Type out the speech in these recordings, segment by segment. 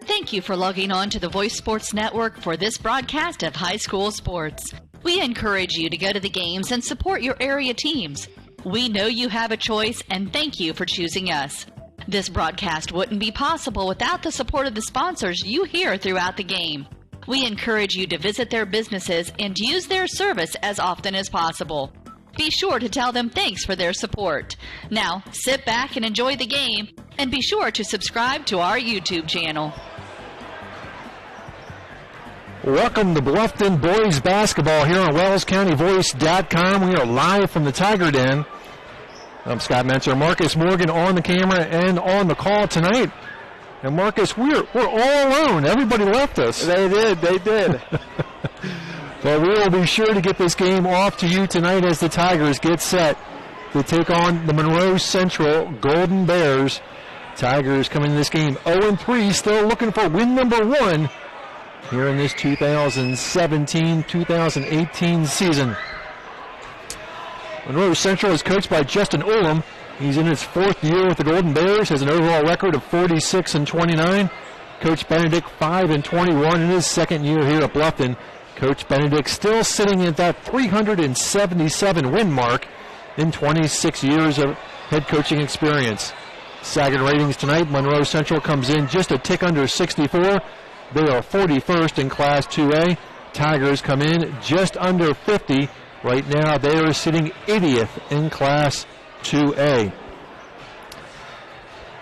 Thank you for logging on to the Voice Sports Network for this broadcast of high school sports. We encourage you to go to the games and support your area teams. We know you have a choice, and thank you for choosing us. This broadcast wouldn't be possible without the support of the sponsors you hear throughout the game. We encourage you to visit their businesses and use their service as often as possible. Be sure to tell them thanks for their support. Now, sit back and enjoy the game, and be sure to subscribe to our YouTube channel. Welcome to Bluffton Boys Basketball here on WellsCountyVoice.com. We are live from the Tiger Den. I'm Scott Mentzer, Marcus Morgan on the camera and on the call tonight. And Marcus, we're all alone. Everybody left us. They did. But we will be sure to get this game off to you tonight as the Tigers get set to take on the Monroe Central Golden Bears. Tigers coming in this game 0-3, still looking for win number 1 here in this 2017-2018 season. Monroe Central is coached by Justin Olam. He's in his 4th year with the Golden Bears, has an overall record of 46-29. Coach Benedict 5-21 in his 2nd year here at Bluffton. Coach Benedict still sitting at that 377 win mark in 26 years of head coaching experience. Sagan ratings tonight, Monroe Central comes in just a tick under 64. They are 41st in Class 2A. Tigers come in just under 50. Right now they are sitting 80th in Class 2A.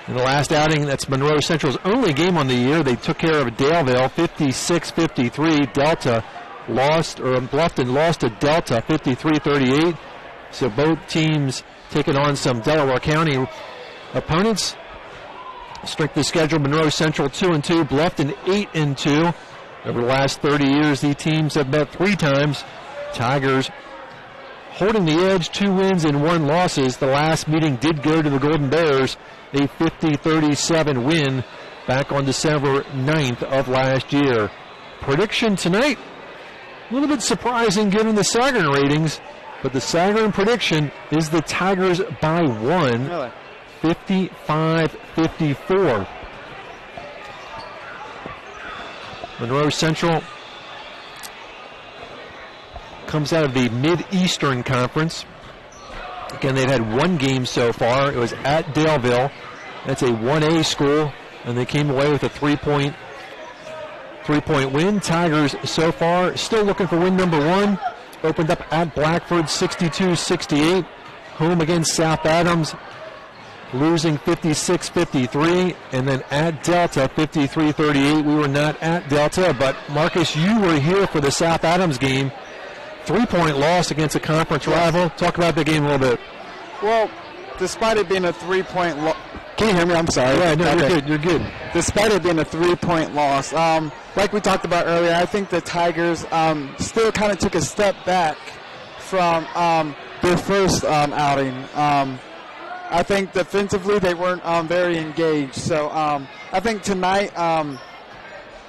In the last outing, that's Monroe Central's only game on the year. They took care of Daleville 56-53. Bluffton lost to Delta 53-38. So both teams taking on some Delaware County opponents. Strength of schedule, Monroe Central 2-2, Bluffton 8-2. Over the last 30 years, the teams have met 3 times. Tigers holding the edge, 2 wins and 1 losses. The last meeting did go to the Golden Bears, a 50-37 win back on December 9th of last year. Prediction tonight, a little bit surprising given the Sagarin ratings, but the Sagarin prediction is the Tigers by 1, really? 55-54. Monroe Central comes out of the Mid-Eastern Conference. Again, they've had 1 game so far. It was at Daleville. That's a 1A school, and they came away with a 3-point win. Tigers so far still looking for win number 1. Opened up at Blackford 62-68. Home against South Adams, losing 56-53. And then at Delta 53-38. We were not at Delta, but Marcus, you were here for the South Adams game. 3-point loss against a conference rival. Talk about the game a little bit. Well, despite it being a 3-point loss, can you hear me? I'm sorry. Yeah, no, okay. You're good. Despite it being a 3-point loss, like we talked about earlier, I think the Tigers still kind of took a step back from their first outing. I think defensively they weren't very engaged. So I think tonight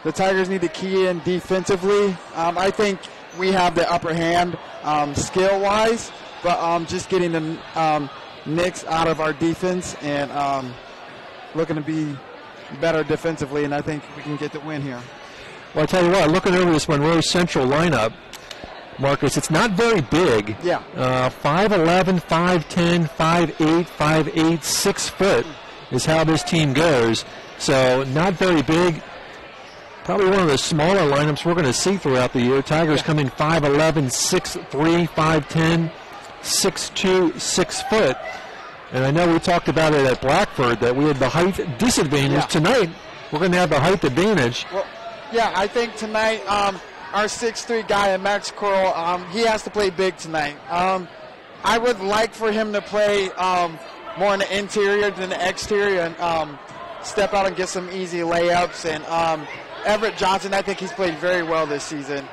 the Tigers need to key in defensively. I think we have the upper hand skill-wise, but just getting the nicks out of our defense and looking to be better defensively, and I think we can get the win here. Well, I tell you what, looking over this Monroe Central lineup, Marcus, it's not very big. Yeah. 5'11", 5'10", 5'8", 5'8", 6 foot is how this team goes. So not very big. Probably one of the smaller lineups we're going to see throughout the year. Tigers come in 5'11", 6'3", 5'10", 6'2", 6 foot. And I know we talked about it at Blackford that we had the height disadvantage. Yeah. Tonight, we're going to have the height advantage. Well, yeah, I think tonight our 6'3" guy, Max Coral, he has to play big tonight. I would like for him to play more in the interior than the exterior and step out and get some easy layups. And Everett Johnson, I think he's played very well this season.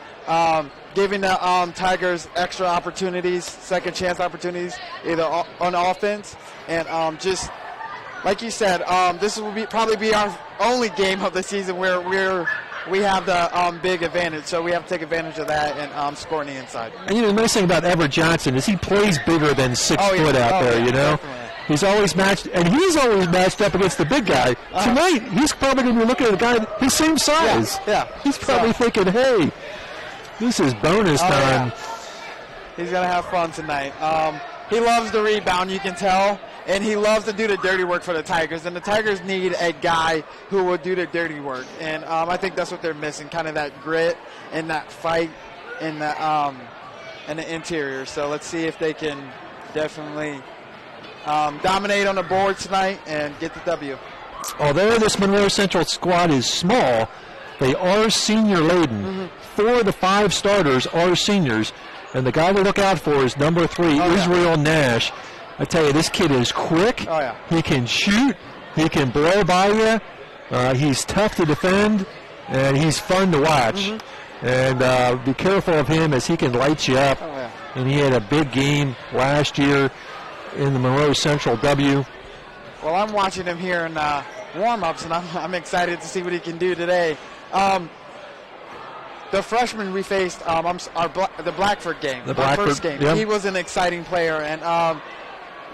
Giving the Tigers extra opportunities, second chance opportunities, either on offense. And just like you said, this will probably be our only game of the season where we have the big advantage. So we have to take advantage of that and score on the inside. And the nice thing about Everett Johnson is he plays bigger than 6 foot out there, you know. He's always matched up against the big guy. Tonight, he's probably going to be looking at a guy his same size. Yeah. He's probably thinking, hey, this is bonus time. Yeah. He's going to have fun tonight. He loves the rebound, you can tell, and he loves to do the dirty work for the Tigers. And the Tigers need a guy who will do the dirty work. And I think that's what they're missing, kind of that grit and that fight in the interior. So let's see if they can definitely dominate on the board tonight and get the W. Although this Monroe Central squad is small, they are senior-laden. 4 of the 5 starters are seniors. And the guy to look out for is number 3, Israel Nash. I tell you, this kid is quick. Oh, yeah. He can shoot. He can blow by you. He's tough to defend, and he's fun to watch. And be careful of him as he can light you up. Oh, yeah. And he had a big game last year in the Monroe Central W. Well, I'm watching him here in warm-ups, and I'm excited to see what he can do today. The freshman we faced, the Blackford game, first game. Yeah. He was an exciting player, and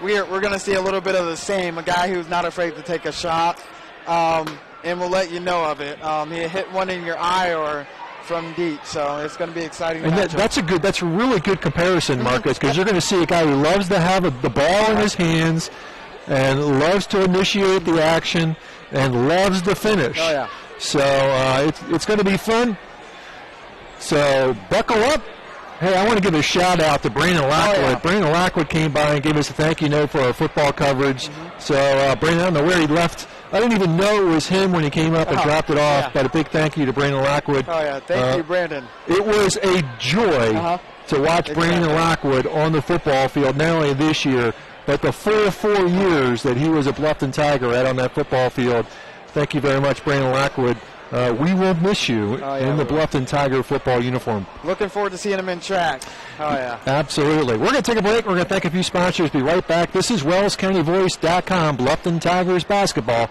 we're going to see a little bit of the same. A guy who's not afraid to take a shot, and we'll let you know of it. He hit one in your eye or from deep, so it's going to be exciting. And that's a really good comparison, Marcus, because you're going to see a guy who loves to have the ball in his hands and loves to initiate the action and loves to finish. Oh yeah. So it's going to be fun. So buckle up. Hey, I want to give a shout out to Brandon Lockwood. Oh, yeah. Brandon Lockwood came by and gave us a thank you note for our football coverage. So Brandon, I don't know where he left. I didn't even know it was him when he came up and dropped it off. Yeah. But a big thank you to Brandon Lockwood. Oh yeah, thank you, Brandon. It was a joy to watch Brandon Lockwood on the football field, not only this year, but the full 4 years that he was a Bluffton Tiger out on that football field. Thank you very much, Brandon Lockwood. We will miss you in the Bluffton Tiger football uniform. Looking forward to seeing him in track. Oh, yeah. Absolutely. We're going to take a break. We're going to thank a few sponsors. Be right back. This is WellsCountyVoice.com, Bluffton Tigers basketball.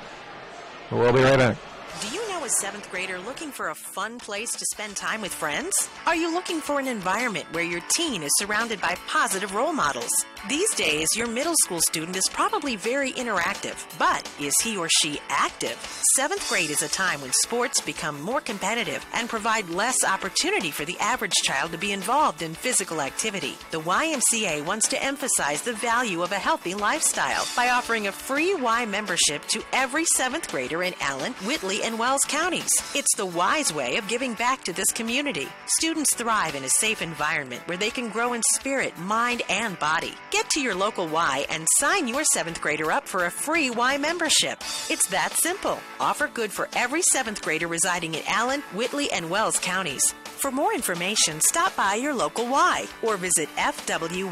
We'll be right back. Do you know a 7th grader looking for a fun place to spend time with friends? Are you looking for an environment where your teen is surrounded by positive role models? These days, your middle school student is probably very interactive, but is he or she active? 7th grade is a time when sports become more competitive and provide less opportunity for the average child to be involved in physical activity. The YMCA wants to emphasize the value of a healthy lifestyle by offering a free Y membership to every 7th grader in Allen, Whitley, and Wells counties. It's the wise way of giving back to this community. Students thrive in a safe environment where they can grow in spirit, mind, and body. Get to your local Y and sign your 7th grader up for a free Y membership. It's that simple. Offer good for every 7th grader residing in Allen, Whitley, and Wells counties. For more information, stop by your local Y or visit fwymca.org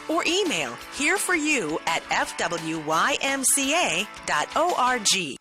or email hereforyou@fwymca.org.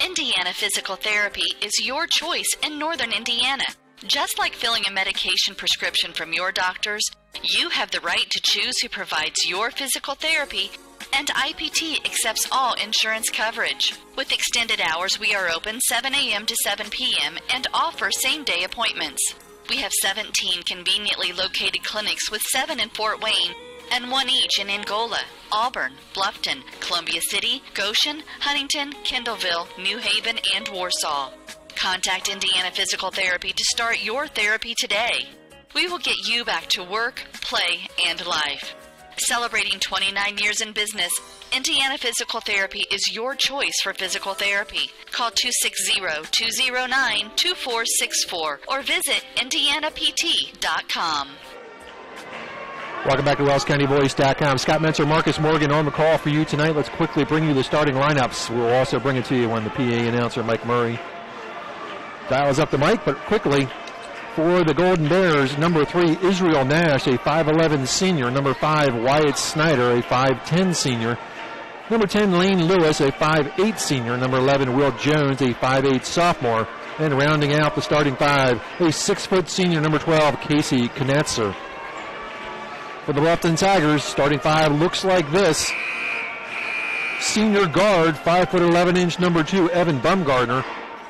Indiana Physical Therapy is your choice in Northern Indiana. Just like filling a medication prescription from your doctors, you have the right to choose who provides your physical therapy, and IPT accepts all insurance coverage. With extended hours, we are open 7 a.m. to 7 p.m. and offer same-day appointments. We have 17 conveniently located clinics with 7 in Fort Wayne and 1 each in Angola, Auburn, Bluffton, Columbia City, Goshen, Huntington, Kendallville, New Haven, and Warsaw. Contact Indiana Physical Therapy to start your therapy today. We will get you back to work, play, and life. Celebrating 29 years in business, Indiana Physical Therapy is your choice for physical therapy. Call 260-209-2464 or visit indianapt.com. Welcome back to WellsCountyVoice.com. Scott Mentzer, Marcus Morgan on the call for you tonight. Let's quickly bring you the starting lineups. We'll also bring it to you when the PA announcer, Mike Murray, dials up the mic. But quickly, for the Golden Bears, number 3, Israel Nash, a 5'11 senior. Number 5, Wyatt Snyder, a 5'10 senior. Number 10, Lane Lewis, a 5'8 senior. Number 11, Will Jones, a 5'8 sophomore. And rounding out the starting 5, a 6' senior, number 12, Casey Knetzer. For the Bluffton Tigers, starting 5 looks like this. Senior guard, 5'11", number 2, Evan Bumgardner.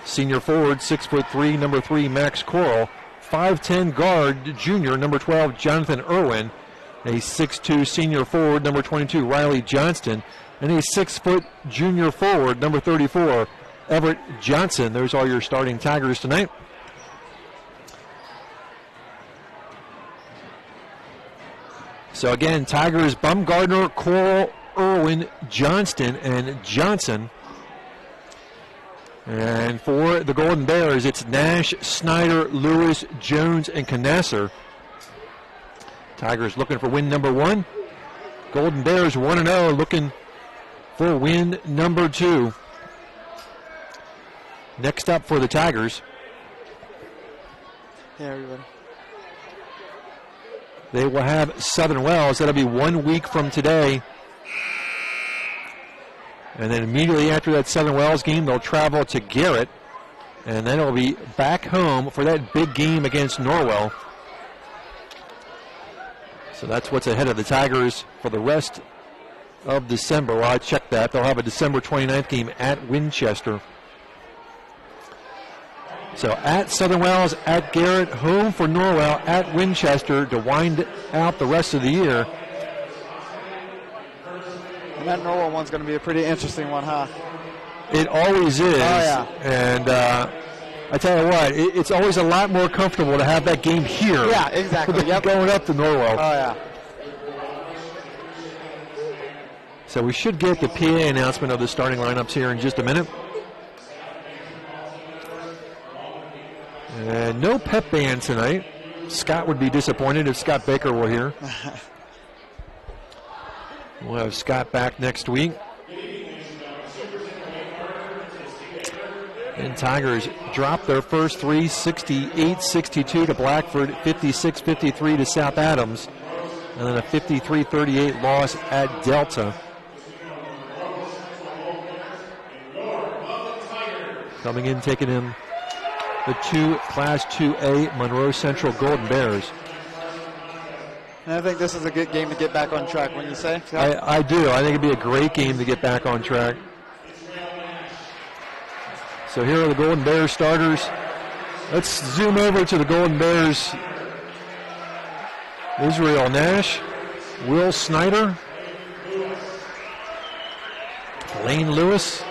Senior forward, 6'3", number 3, Max Coral. 5'10" guard, junior, number 12, Jonathan Irwin. a 6'2 senior forward, number 22, Riley Johnston, and a 6-foot junior forward, number 34, Everett Johnson. There's all your starting Tigers tonight. So again, Tigers, Bumgardner, Coral, Irwin, Johnston, and Johnson. And for the Golden Bears, it's Nash, Snyder, Lewis, Jones, and Canasser. Tigers looking for win number 1. Golden Bears 1-0, looking for win number 2. Next up for the Tigers. Hey, everybody. They will have Southern Wells. That'll be 1 week from today. And then immediately after that Southern Wells game, they'll travel to Garrett. And then it'll be back home for that big game against Norwell. So that's what's ahead of the Tigers for the rest of December. Well, I checked that. They'll have a December 29th game at Winchester. So at Southern Wells, at Garrett, home for Norwell, at Winchester to wind out the rest of the year. And that Norwell one's going to be a pretty interesting one, huh? It always is. Oh, yeah. And I tell you what, it's always a lot more comfortable to have that game here. Yeah, exactly. Yep. Going up to Norwell. Oh, yeah. So we should get the PA announcement of the starting lineups here in just a minute. And no pep band tonight. Scott would be disappointed if Scott Baker were here. We'll have Scott back next week. And Tigers dropped their first 3, 68-62 to Blackford, 56-53 to South Adams, and then a 53-38 loss at Delta. Coming in, taking him the Class 2A Monroe Central Golden Bears. And I think this is a good game to get back on track, wouldn't you say? I do. I think it'd be a great game to get back on track. So here are the Golden Bears starters. Let's zoom over to the Golden Bears. Israel Nash, Will Snyder, Lane Lewis,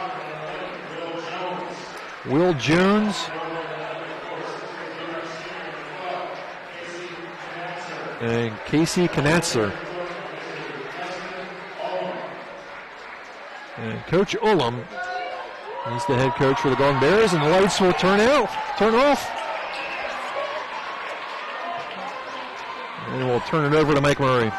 Will Jones, and Casey Knatzer. And Coach Ullum, he's the head coach for the Golden Bears, and the lights will turn off. And we'll turn it over to Mike Murray.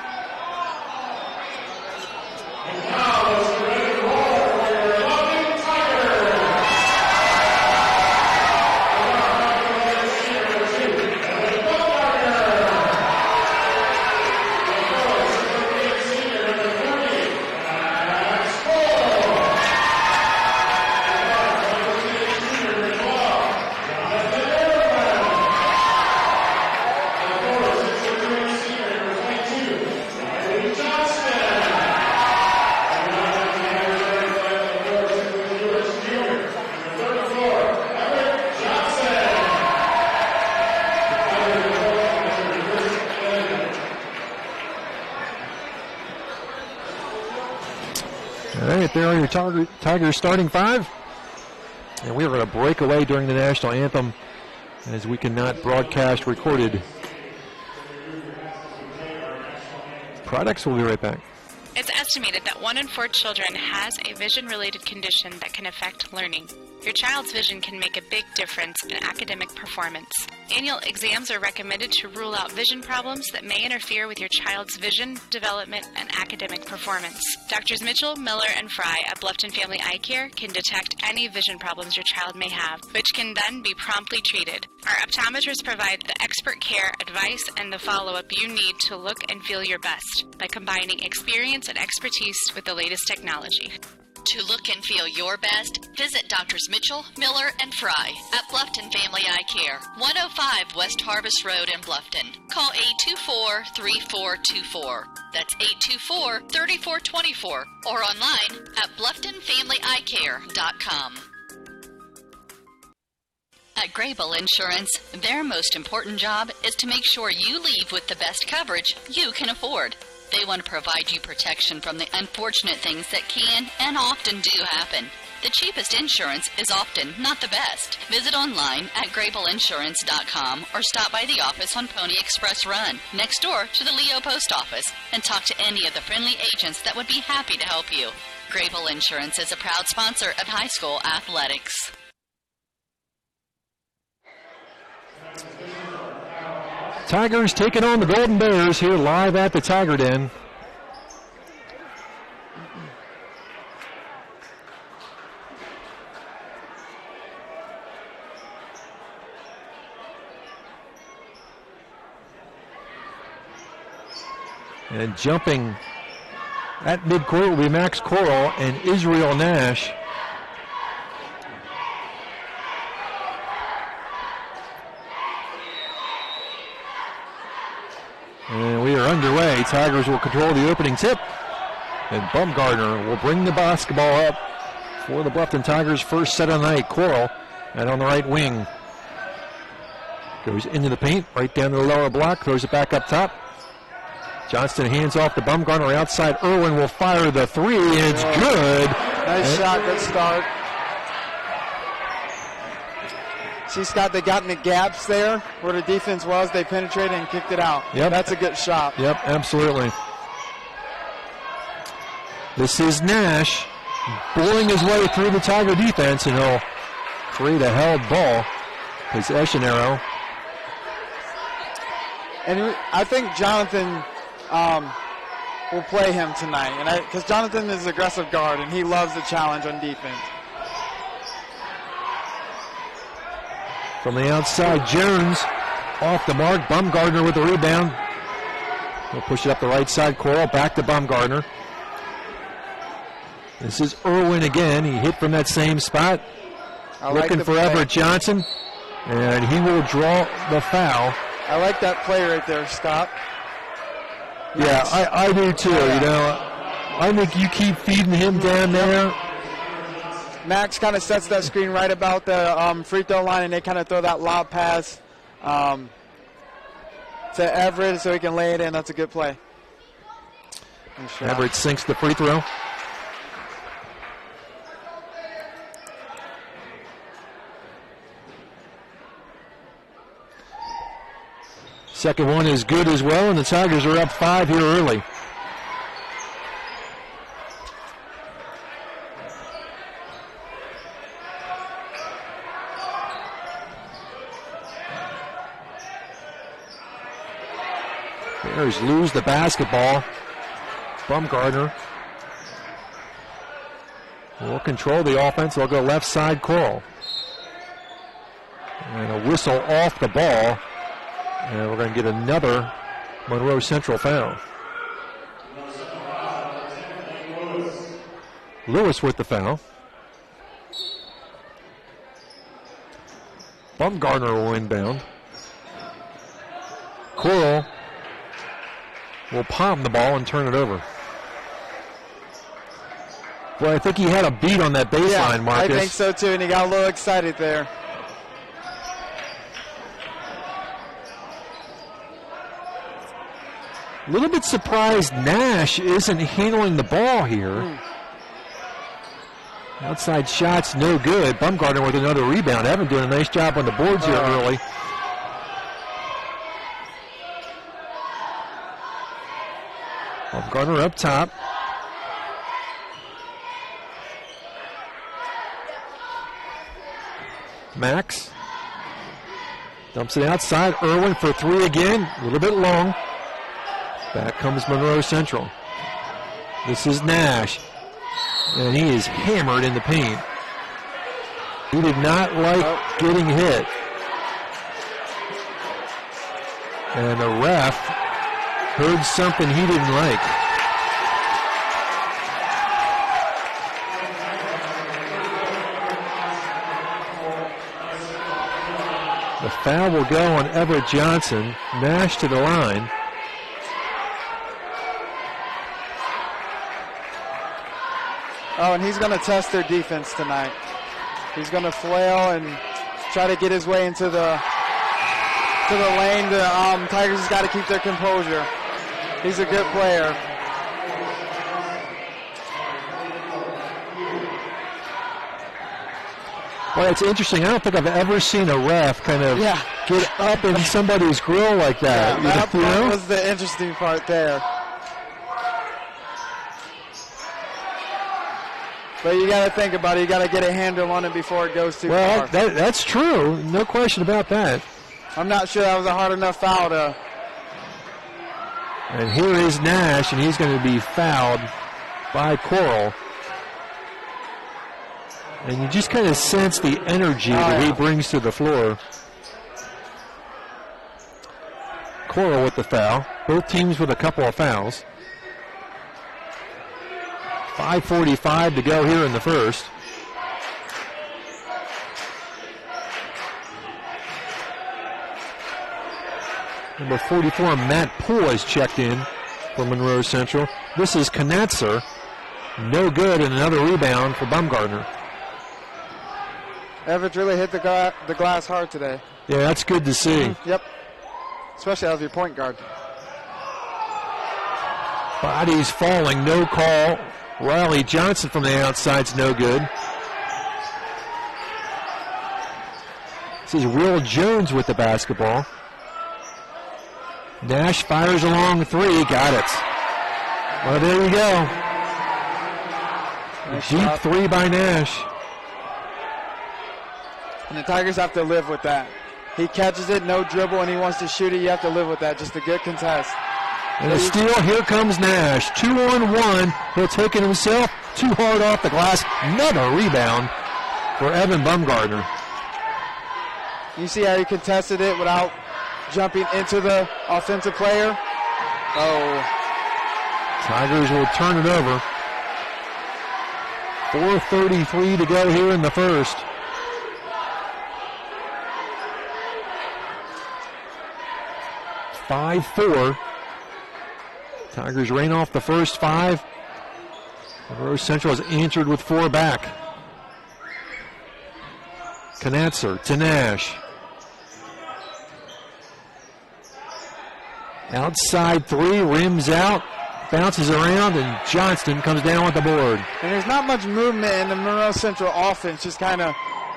There are your Tigers starting 5. And we are going to break away during the national anthem as we cannot broadcast recorded products. We'll be right back. It's estimated that 1 in 4 children has a vision-related condition that can affect learning. Your child's vision can make a big difference in academic performance. Annual exams are recommended to rule out vision problems that may interfere with your child's vision, development, and academic performance. Doctors Mitchell, Miller, and Fry at Bluffton Family Eye Care can detect any vision problems your child may have, which can then be promptly treated. Our optometrists provide the expert care, advice, and the follow-up you need to look and feel your best by combining experience and expertise with the latest technology. To look and feel your best, visit Doctors Mitchell, Miller, and Fry at Bluffton Family Eye Care, 105 West Harvest Road in Bluffton. Call 824-3424. That's 824-3424 or online at BlufftonFamilyEyeCare.com. At Grable Insurance, their most important job is to make sure you leave with the best coverage you can afford. They want to provide you protection from the unfortunate things that can and often do happen. The cheapest insurance is often not the best. Visit online at grableinsurance.com or stop by the office on Pony Express Run, next door to the Leo Post Office, and talk to any of the friendly agents that would be happy to help you. Grable Insurance is a proud sponsor of high school athletics. Tigers taking on the Golden Bears here live at the Tiger Den. And jumping at midcourt will be Max Coral and Israel Nash. And we are underway. Tigers will control the opening tip. And Bumgardner will bring the basketball up for the Bluffton Tigers' first set of the night. Coral and on the right wing. Goes into the paint, right down to the lower block, throws it back up top. Johnston hands off to Bumgardner outside. Irwin will fire the three. It's good. Nice shot, good start. See, Scott, they got in the gaps there where the defense was. They penetrated and kicked it out. Yep. That's a good shot. Yep, absolutely. This is Nash bullying his way through the Tiger defense, and he'll create a held ball. Possession arrow. And I think Jonathan will play him tonight, and because Jonathan is an aggressive guard, and he loves the challenge on defense. From the outside, Jones off the mark. Bumgardner with the rebound. He'll push it up the right side. Coral back to Bumgardner. This is Irwin again. He hit from that same spot. Looking for Everett Johnson, and he will draw the foul. I like that play right there, Scott. Yeah, I do too. You know, I think you keep feeding him down there. Max kind of sets that screen right about the free throw line, and they kind of throw that lob pass to Everett so he can lay it in. That's a good play. Everett sinks the free throw. Second one is good as well, and the Tigers are up 5 here early. Bears lose the basketball. Bumgardner will control the offense. They'll go left side, Coral. And a whistle off the ball. And we're going to get another Monroe Central foul. Lewis with the foul. Bumgardner will inbound. Coral will palm the ball and turn it over. Well, I think he had a beat on that baseline, Marcus. I think so too, and he got a little excited there. A little bit surprised Nash isn't handling the ball here. Outside shots, no good. Bumgardner with another rebound. Evan doing a nice job on the boards here early. Bumgardner up top. Max dumps it outside. Irwin for three again. A little bit long. Back comes Monroe Central. This is Nash. And he is hammered in the paint. He did not like getting hit. And the ref heard something he didn't like. The foul will go on Everett Johnson. Nash to the line. Oh, and he's going to test their defense tonight. He's going to flail and try to get his way into the lane. The Tigers just got to keep their composure. He's a good player. Well, it's interesting. I don't think I've ever seen a ref kind of get up in somebody's grill like that. Yeah, that was the interesting part there. But you got to think about it. You got to get a handle on it before it goes too far. Well, that's true. No question about that. I'm not sure that was a hard enough foul to. And here is Nash, and he's going to be fouled by Coral. And you just kind of sense the energy that he brings to the floor. Coral with the foul. Both teams with a couple of fouls. 5:45 to go here in the first. Number 44, Matt Poole, is checked in for Monroe Central. This is Knatzer. No good, and another rebound for Baumgartner. Everett really hit the glass hard today. Yeah, that's good to see. Yep. Especially out of your point guard. Bodies falling, no call. Riley Johnson from the outside's no good. This is Will Jones with the basketball. Nash fires along three, got it. Well, there you go. Nice Deep shot. Three by Nash. And the Tigers have to live with that. He catches it, no dribble, and he wants to shoot it. You have to live with that. Just a good contest. And a steal, here comes Nash. 2-on-1. He'll take it himself. Too hard off the glass. Another rebound for Evan Baumgartner. You see how he contested it without jumping into the offensive player? Oh. Tigers will turn it over. 4:33 to go here in the first. Five, 4. Tigers rain off the first 5. Monroe Central has answered with 4 back. Knatzer to Nash. Outside 3, rims out, bounces around, and Johnston comes down with the board. And there's not much movement in the Monroe Central offense, just kind of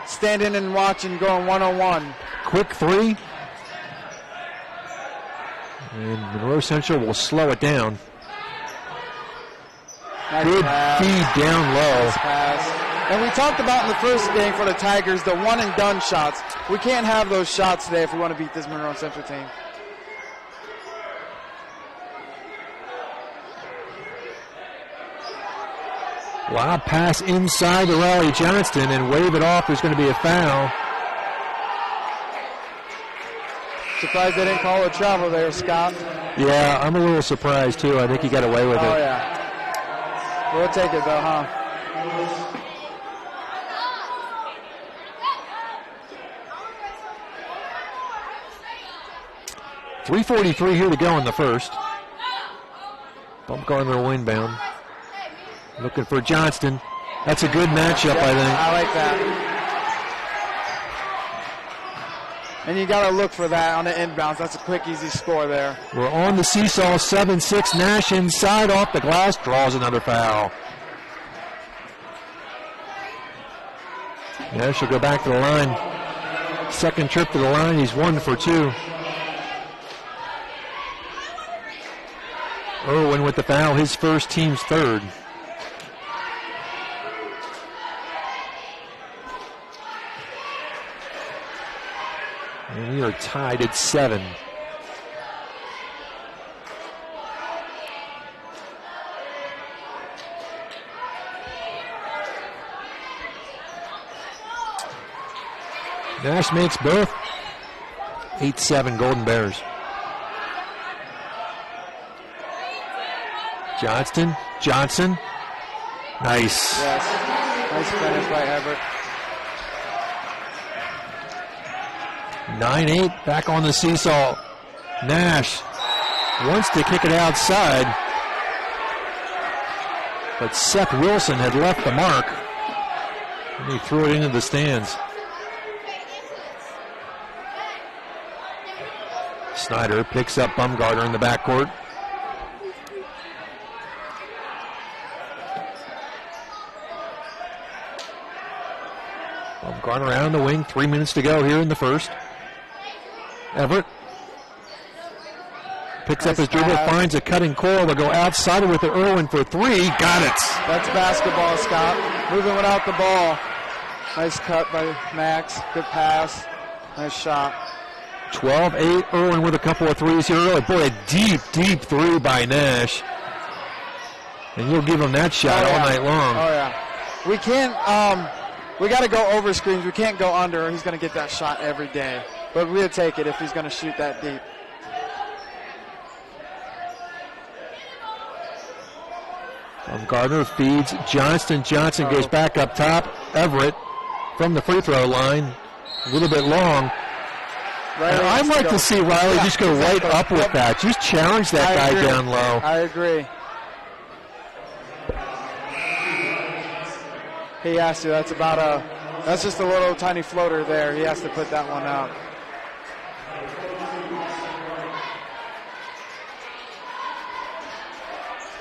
standing and watching, going one-on-one. Quick 3. And Monroe Central will slow it down. Nice Good pass. feed down low. Nice pass. And we talked about in the first game for the Tigers, the one-and-done shots. We can't have those shots today if we want to beat this Monroe Central team. Lob pass inside to Riley Johnston and wave it off. There's going to be a foul. Surprised they didn't call a travel there, Scott. Yeah, I'm a little surprised too. I think he got away with it. Oh, yeah. We'll take it though, huh? .343 here to go in the first. Baumgartner windbound. Looking for Johnston. That's a good matchup, I think. I like that. And you got to look for that on the inbounds. That's a quick, easy score there. We're on the seesaw, 7-6. Nash inside off the glass, draws another foul. Nash will go back to the line. Second trip to the line, he's 1 for 2. Irwin with the foul, his first, team's third. And we are tied at 7. Nash makes both. 8-7 Golden Bears. Johnson. Nice. Yes. Nice finish by Everett. 9-8 back on the seesaw. Nash wants to kick it outside, but Seth Wilson had left the mark and he threw it into the stands. Snyder picks up Bumgarner in the backcourt. Bumgarner out on the wing. 3 minutes to go here in the first. Everett picks up his dribble, finds a cutting Coral. They'll go outside with it. Irwin for three. Got it. That's basketball, Scott. Moving without the ball. Nice cut by Max. Good pass. Nice shot. 12-8. Irwin with a couple of threes here early. Boy, a deep, deep three by Nash. And you'll give him that shot all night long. Oh, yeah. We can't, we got to go over screens. We can't go under, or he's going to get that shot every day. But we'll take it if he's going to shoot that deep. Bumgarner feeds Johnston. Johnson goes back up top. Everett from the free throw line. A little bit long. I'd like to see Riley just go right up with that. Just challenge that guy down low. I agree. He has to. That's just a little tiny floater there. He has to put that one out.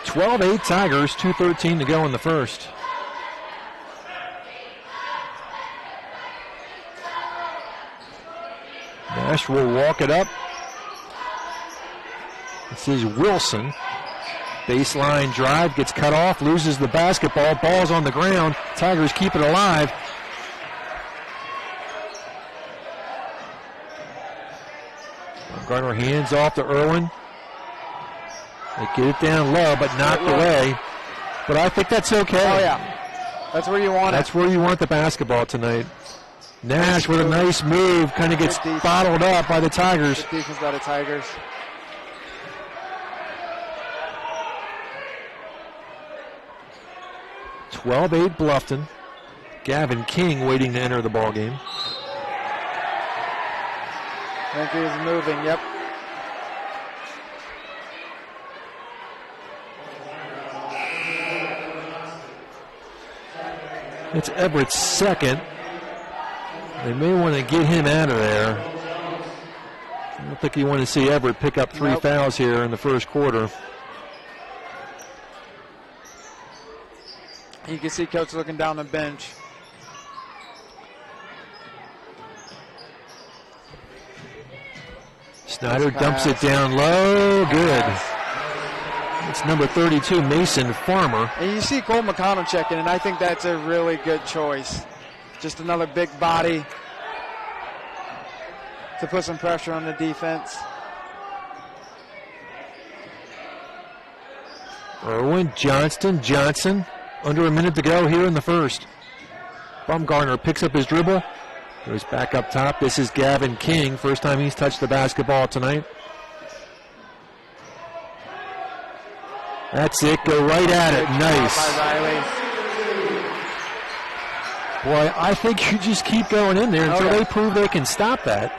(12-8) Tigers, 2:13 to go in the first. Nash will walk it up. This is Wilson. Baseline drive, gets cut off, loses the basketball. Ball's on the ground. Tigers keep it alive. Bumgarner hands off to Irwin. They get it down low, but knocked away. But I think that's okay. Oh, yeah. That's where you want it. That's where you want the basketball tonight. Nash with a nice move, kind of gets bottled up by the Tigers. Good defense by the Tigers. (12-8) Bluffton. Gavin King waiting to enter the ball game. I think he was moving, yep. It's Everett's second. They may want to get him out of there. I don't think you want to see Everett pick up three fouls here in the first quarter. You can see Coach looking down the bench. Snyder dumps it down low. Good. It's number 32, Mason Farmer. And you see Cole McConnell checking, and I think that's a really good choice. Just another big body to put some pressure on the defense. Irwin, Johnston, Johnson. Under a minute to go here in the first. Bumgarner picks up his dribble. Goes back up top. This is Gavin King. First time he's touched the basketball tonight. That's it. Go right at it. Nice. Boy, I think you just keep going in there until they prove they can stop that.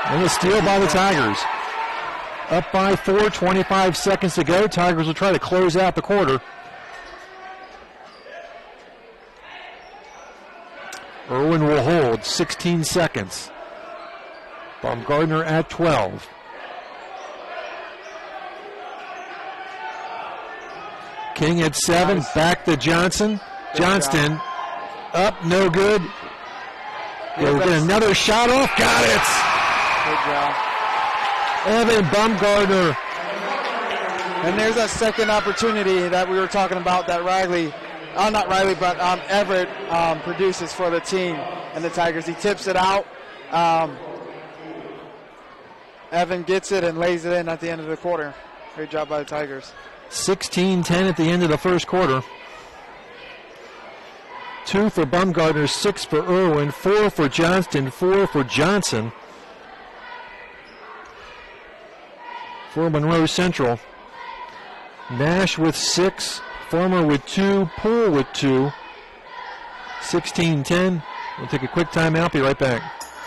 And a steal by the Tigers. Up by 4, 25 seconds to go. Tigers will try to close out the quarter. Irwin will hold 16 seconds. Bumgarner at 12. King at 7. Nice. Back to Johnson. Johnston up, no good. Go get another shot off. Got it. Good job. Evan Bumgarner. And there's that second opportunity that we were talking about that Everett produces for the team and the Tigers. He tips it out. Evan gets it and lays it in at the end of the quarter. Great job by the Tigers. 16-10 at the end of the first quarter. 2 for Bumgarner, 6 for Irwin, 4 for Johnston, 4 for Johnson. For Monroe Central. Nash with 6. Farmer with 2, Poole with 2. 16-10. We'll take a quick timeout. Be right back.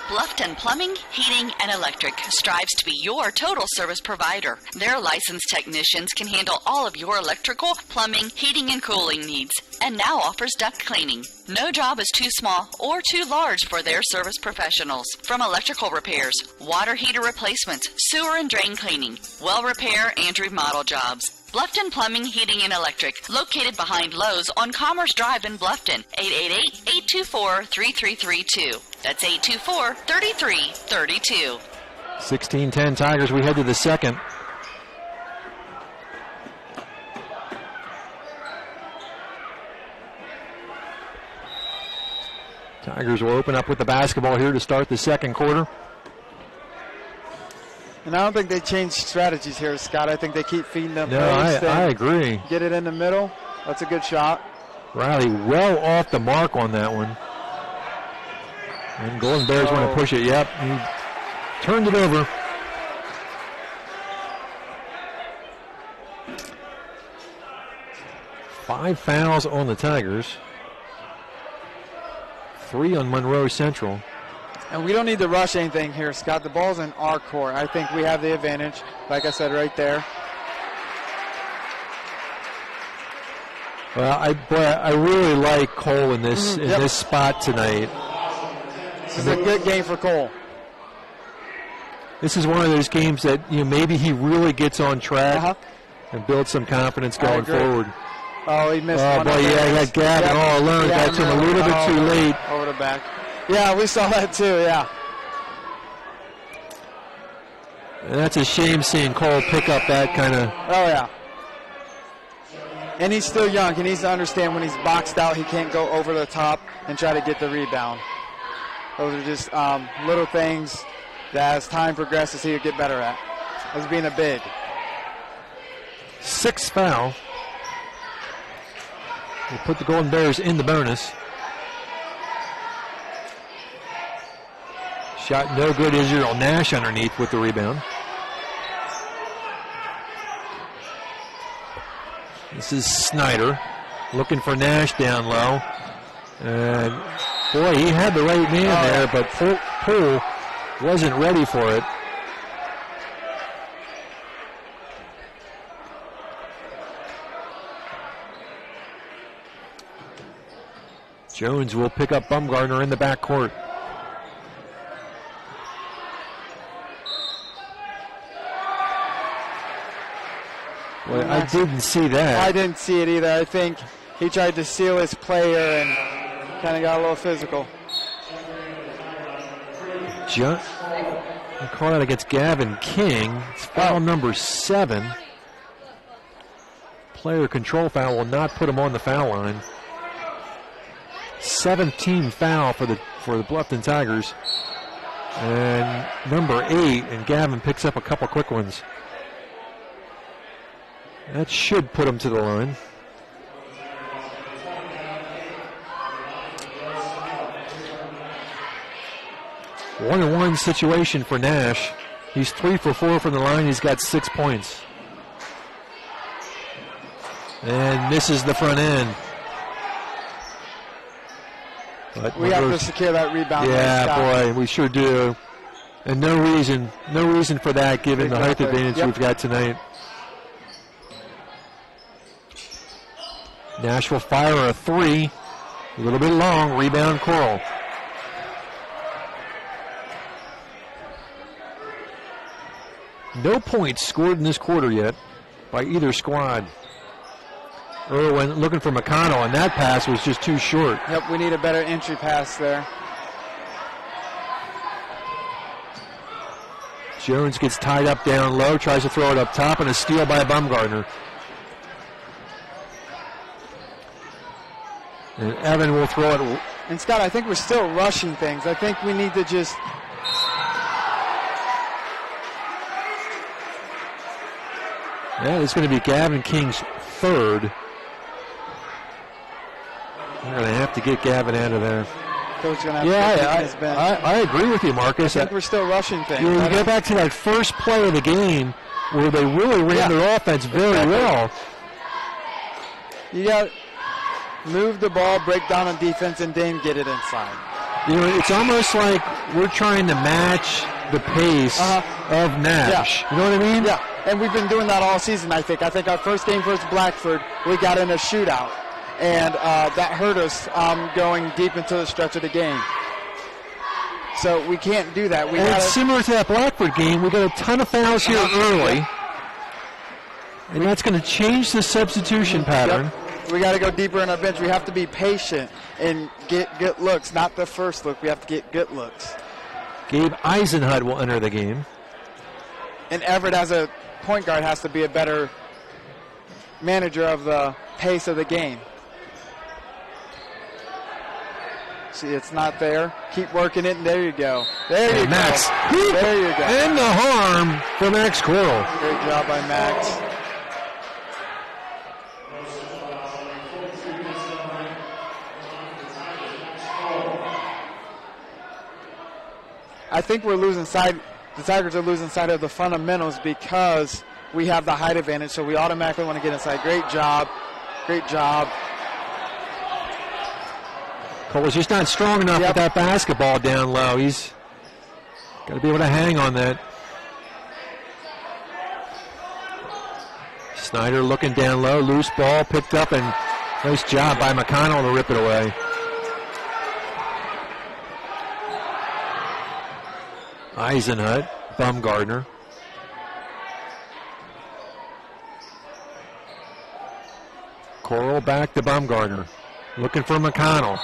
Bluffton Plumbing, Heating, and Electric strives to be your total service provider. Their licensed technicians can handle all of your electrical, plumbing, heating, and cooling needs, and now offers duct cleaning. No job is too small or too large for their service professionals. From electrical repairs, water heater replacements, sewer and drain cleaning, well repair, and remodel jobs. Bluffton Plumbing, Heating, and Electric, located behind Lowe's on Commerce Drive in Bluffton, 888-824-3332. That's 824-3332. 16-10 Tigers. We head to the second. Tigers will open up with the basketball here to start the second quarter. And I don't think they changed strategies here, Scott. I think they keep feeding them. No, I agree. Get it in the middle. That's a good shot. Riley well off the mark on that one. And Golden Bears want to push it. Yep, he turned it over. Five fouls on the Tigers. 3 on Monroe Central. And we don't need to rush anything here, Scott. The ball's in our court. I think we have the advantage, like I said, right there. Well, I really like Cole in this this spot tonight. This is a good game for Cole. This is one of those games that maybe he really gets on track and builds some confidence going forward. Oh, he missed one. Oh, boy, yeah, that Gavin all alone. Got to him a little bit too late. Over the back. Yeah, we saw that too, yeah. And that's a shame seeing Cole pick up that kind of... Oh, yeah. And he's still young. He needs to understand when he's boxed out, he can't go over the top and try to get the rebound. Those are just little things that as time progresses, he'll get better at. As being a big. 6th foul. We'll put the Golden Bears in the bonus. Shot no good. Israel Nash underneath with the rebound. This is Snyder looking for Nash down low. And boy, he had the right man there, but Poole wasn't ready for it. Jones will pick up Bumgarner in the backcourt. Well, I didn't see that. I didn't see it either. I think he tried to seal his player and kind of got a little physical. I call that against Gavin King. It's foul number 7. Player control foul will not put him on the foul line. 17 foul for the Bluffton Tigers. And number 8, and Gavin picks up a couple quick ones. That should put him to the line. One-on-one situation for Nash. He's 3 for 4 from the line. He's got 6 points. And misses the front end. But we have to secure that rebound. Yeah, boy, we sure do. And no reason for that given the height advantage we've got tonight. Nash will fire a 3. A little bit long. Rebound Coral. No points scored in this quarter yet by either squad. Irwin looking for McConnell, and that pass was just too short. Yep, we need a better entry pass there. Jones gets tied up down low, tries to throw it up top, and a steal by Bumgarner. And Evan will throw it. And Scott, I think we're still rushing things. I think we need to just... Yeah, it's going to be Gavin King's 3rd. We're going to have to get Gavin out of there. Coach going to have to I agree with you, Marcus. I think we're still rushing things. You go back to that first play of the game where they really ran their offense very well. You got to move the ball, break down on defense, and then get it inside. It's almost like we're trying to match the pace of Nash. Yeah. You know what I mean? Yeah, and we've been doing that all season, I think. I think our first game versus Blackford, we got in a shootout, and that hurt us going deep into the stretch of the game. So we can't do that. And it's similar to that Blackford game. We got a ton of fouls here early, and that's going to change the substitution pattern. Yep. We got to go deeper in our bench. We have to be patient and get good looks, not the first look. We have to get good looks. Gabe Eisenhut will enter the game. And Everett, as a point guard, has to be a better manager of the pace of the game. See, it's not there. Keep working it, and there you go. There you Max. go. There you go. And the harm for Max Coral. Great job by Max. I think we're losing sight. The Tigers are losing sight of the fundamentals because we have the height advantage, so we automatically want to get inside. Great job. Great job. Cole's just not strong enough with that basketball down low. He's got to be able to hang on that. Snyder looking down low, loose ball picked up, and nice job by McConnell to rip it away. Eisenhut, Bumgardner. Coral back to Bumgardner. Looking for McConnell.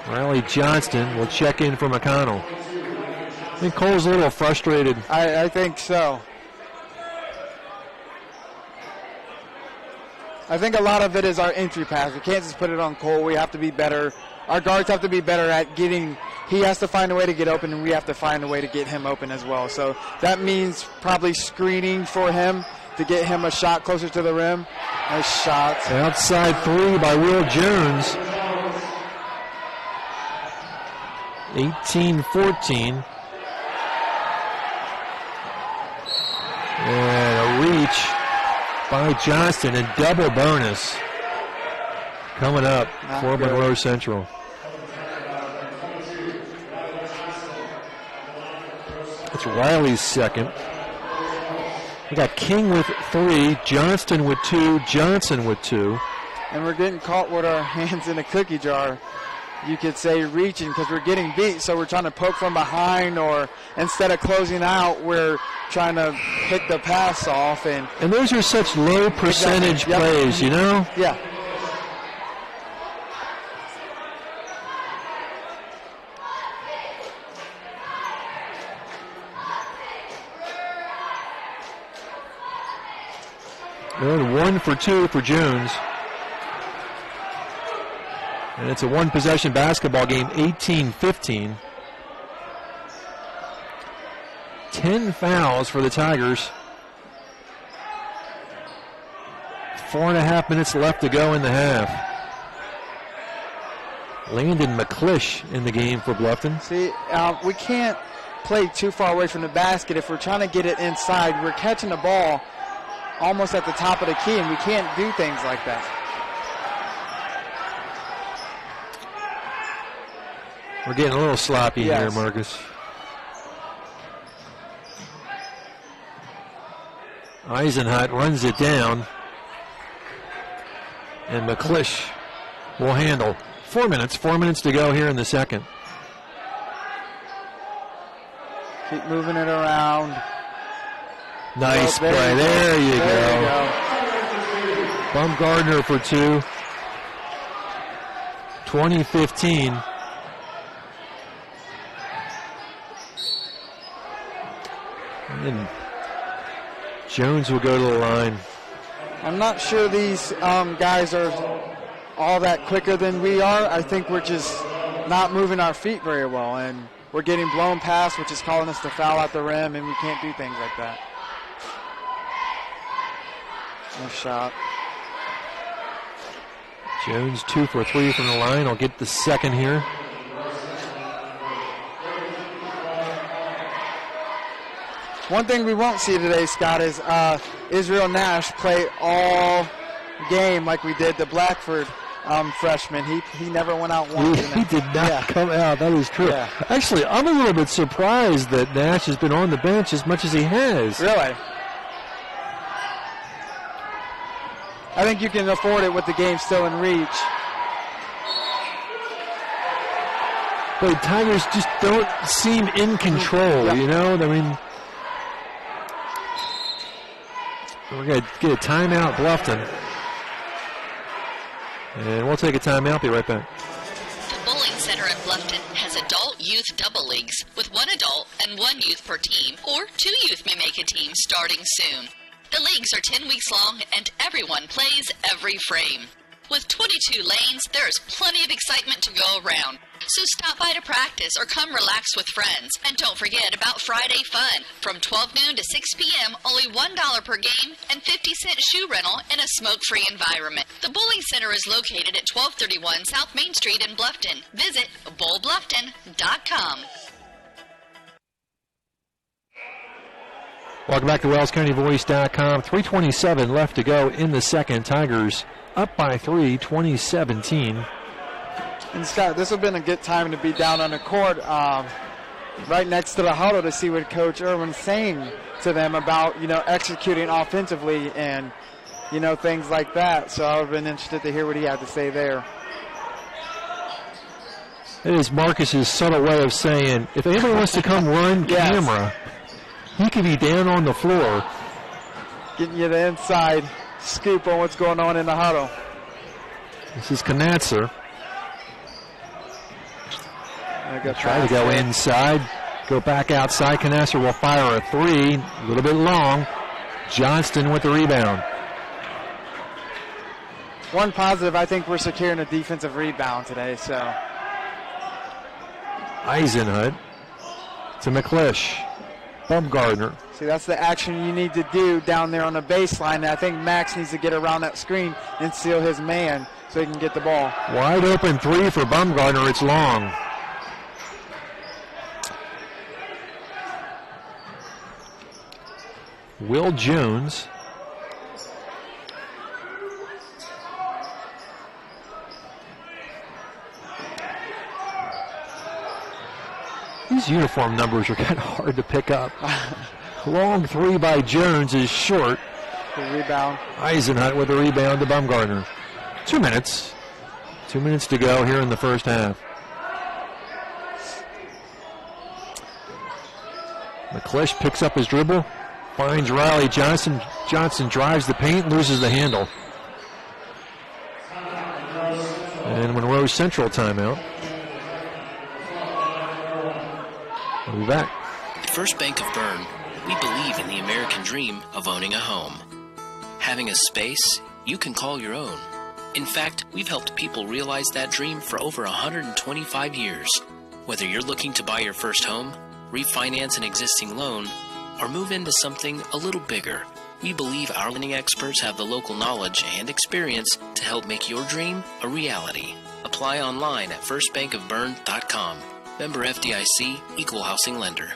Riley Johnston will check in for McConnell. I think Cole's a little frustrated. I think so. I think a lot of it is our entry pass. We can't just put it on Cole. We have to be better. Our guards have to be better at getting. He has to find a way to get open, and we have to find a way to get him open as well. So that means probably screening for him to get him a shot closer to the rim. Nice shot. Outside three by Will Jones. 18-14. And a reach by Johnston, and double bonus coming up for Monroe Central. It's Riley's second. We got King with 3, Johnston with 2, Johnson with 2. And we're getting caught with our hands in a cookie jar. You could say reaching because we're getting beat, so we're trying to poke from behind, or instead of closing out, we're trying to pick the pass off. And those are such low percentage plays, you know? Yeah. And 1 for 2 for Jones. And it's a one-possession basketball game, 18-15. 10 fouls for the Tigers. 4.5 minutes left to go in the half. Landon McClish in the game for Bluffton. See, we can't play too far away from the basket. If we're trying to get it inside, we're catching the ball almost at the top of the key, and we can't do things like that. We're getting a little sloppy here, Marcus. Eisenhut runs it down. And McClish will handle. 4 minutes to go here in the second. Keep moving it around. Nice play. There you go. Bumgardner for 2. 20-15. And Jones will go to the line. I'm not sure these guys are all that quicker than we are. I think we're just not moving our feet very well, and we're getting blown past, which is calling us to foul at the rim, and we can't do things like that. Nice shot. Jones 2 for 3 from the line. I'll get the second here. One thing we won't see today, Scott, is Israel Nash play all game like we did the Blackford freshman. He never went out once. He did not come out. That is true. Yeah. Actually, I'm a little bit surprised that Nash has been on the bench as much as he has. Really? I think you can afford it with the game still in reach. But Tigers just don't seem in control, Yeah. you know? I mean, we're going to get a timeout, Bluffton. And we'll take a timeout. Be right back. The Bowling Center at Bluffton has adult youth double leagues with 1 adult and 1 youth per team, or 2 youth may make a team starting soon. The leagues are 10 weeks long and everyone plays every frame. With 22 lanes, there is plenty of excitement to go around. So stop by to practice or come relax with friends. And don't forget about Friday Fun. From 12 noon to 6 p.m., only $1 per game and 50-cent shoe rental in a smoke-free environment. The Bowling Center is located at 1231 South Main Street in Bluffton. Visit bowlbluffton.com. Welcome back to WellsCountyVoice.com. 3:27 left to go in the second. Tigers up by 3, 20-17. And Scott, this would have been a good time to be down on the court right next to the huddle to see what Coach Irwin's saying to them about, executing offensively and, things like that. So I would have been interested to hear what he had to say there. It is Marcus's subtle way of saying, if anybody wants to come run camera, he could be down on the floor. Getting you the inside scoop on what's going on in the huddle. This is Knatzer. Try to go inside, go back outside. Knatzer will fire a 3, a little bit long. Johnston with the rebound. One positive, I think we're securing a defensive rebound today. So Eisenhut to McClish. Bumgardner. See, that's the action you need to do down there on the baseline. And I think Max needs to get around that screen and seal his man so he can get the ball. Wide open 3 for Bumgardner. It's long. Will Jones. These uniform numbers are kind of hard to pick up. Long 3 by Jones is short. The rebound. Eisenhut with a rebound to Bumgardner. 2 minutes. 2 minutes to go here in the first half. McClish picks up his dribble. Finds Riley Johnson. Johnson drives the paint, loses the handle. And Monroe Central timeout. We'll be back. At First Bank of Bern, we believe in the American dream of owning a home. Having a space you can call your own. In fact, we've helped people realize that dream for over 125 years. Whether you're looking to buy your first home, refinance an existing loan, or move into something a little bigger, we believe our lending experts have the local knowledge and experience to help make your dream a reality. Apply online at firstbankofbern.com. Member FDIC, Equal Housing Lender.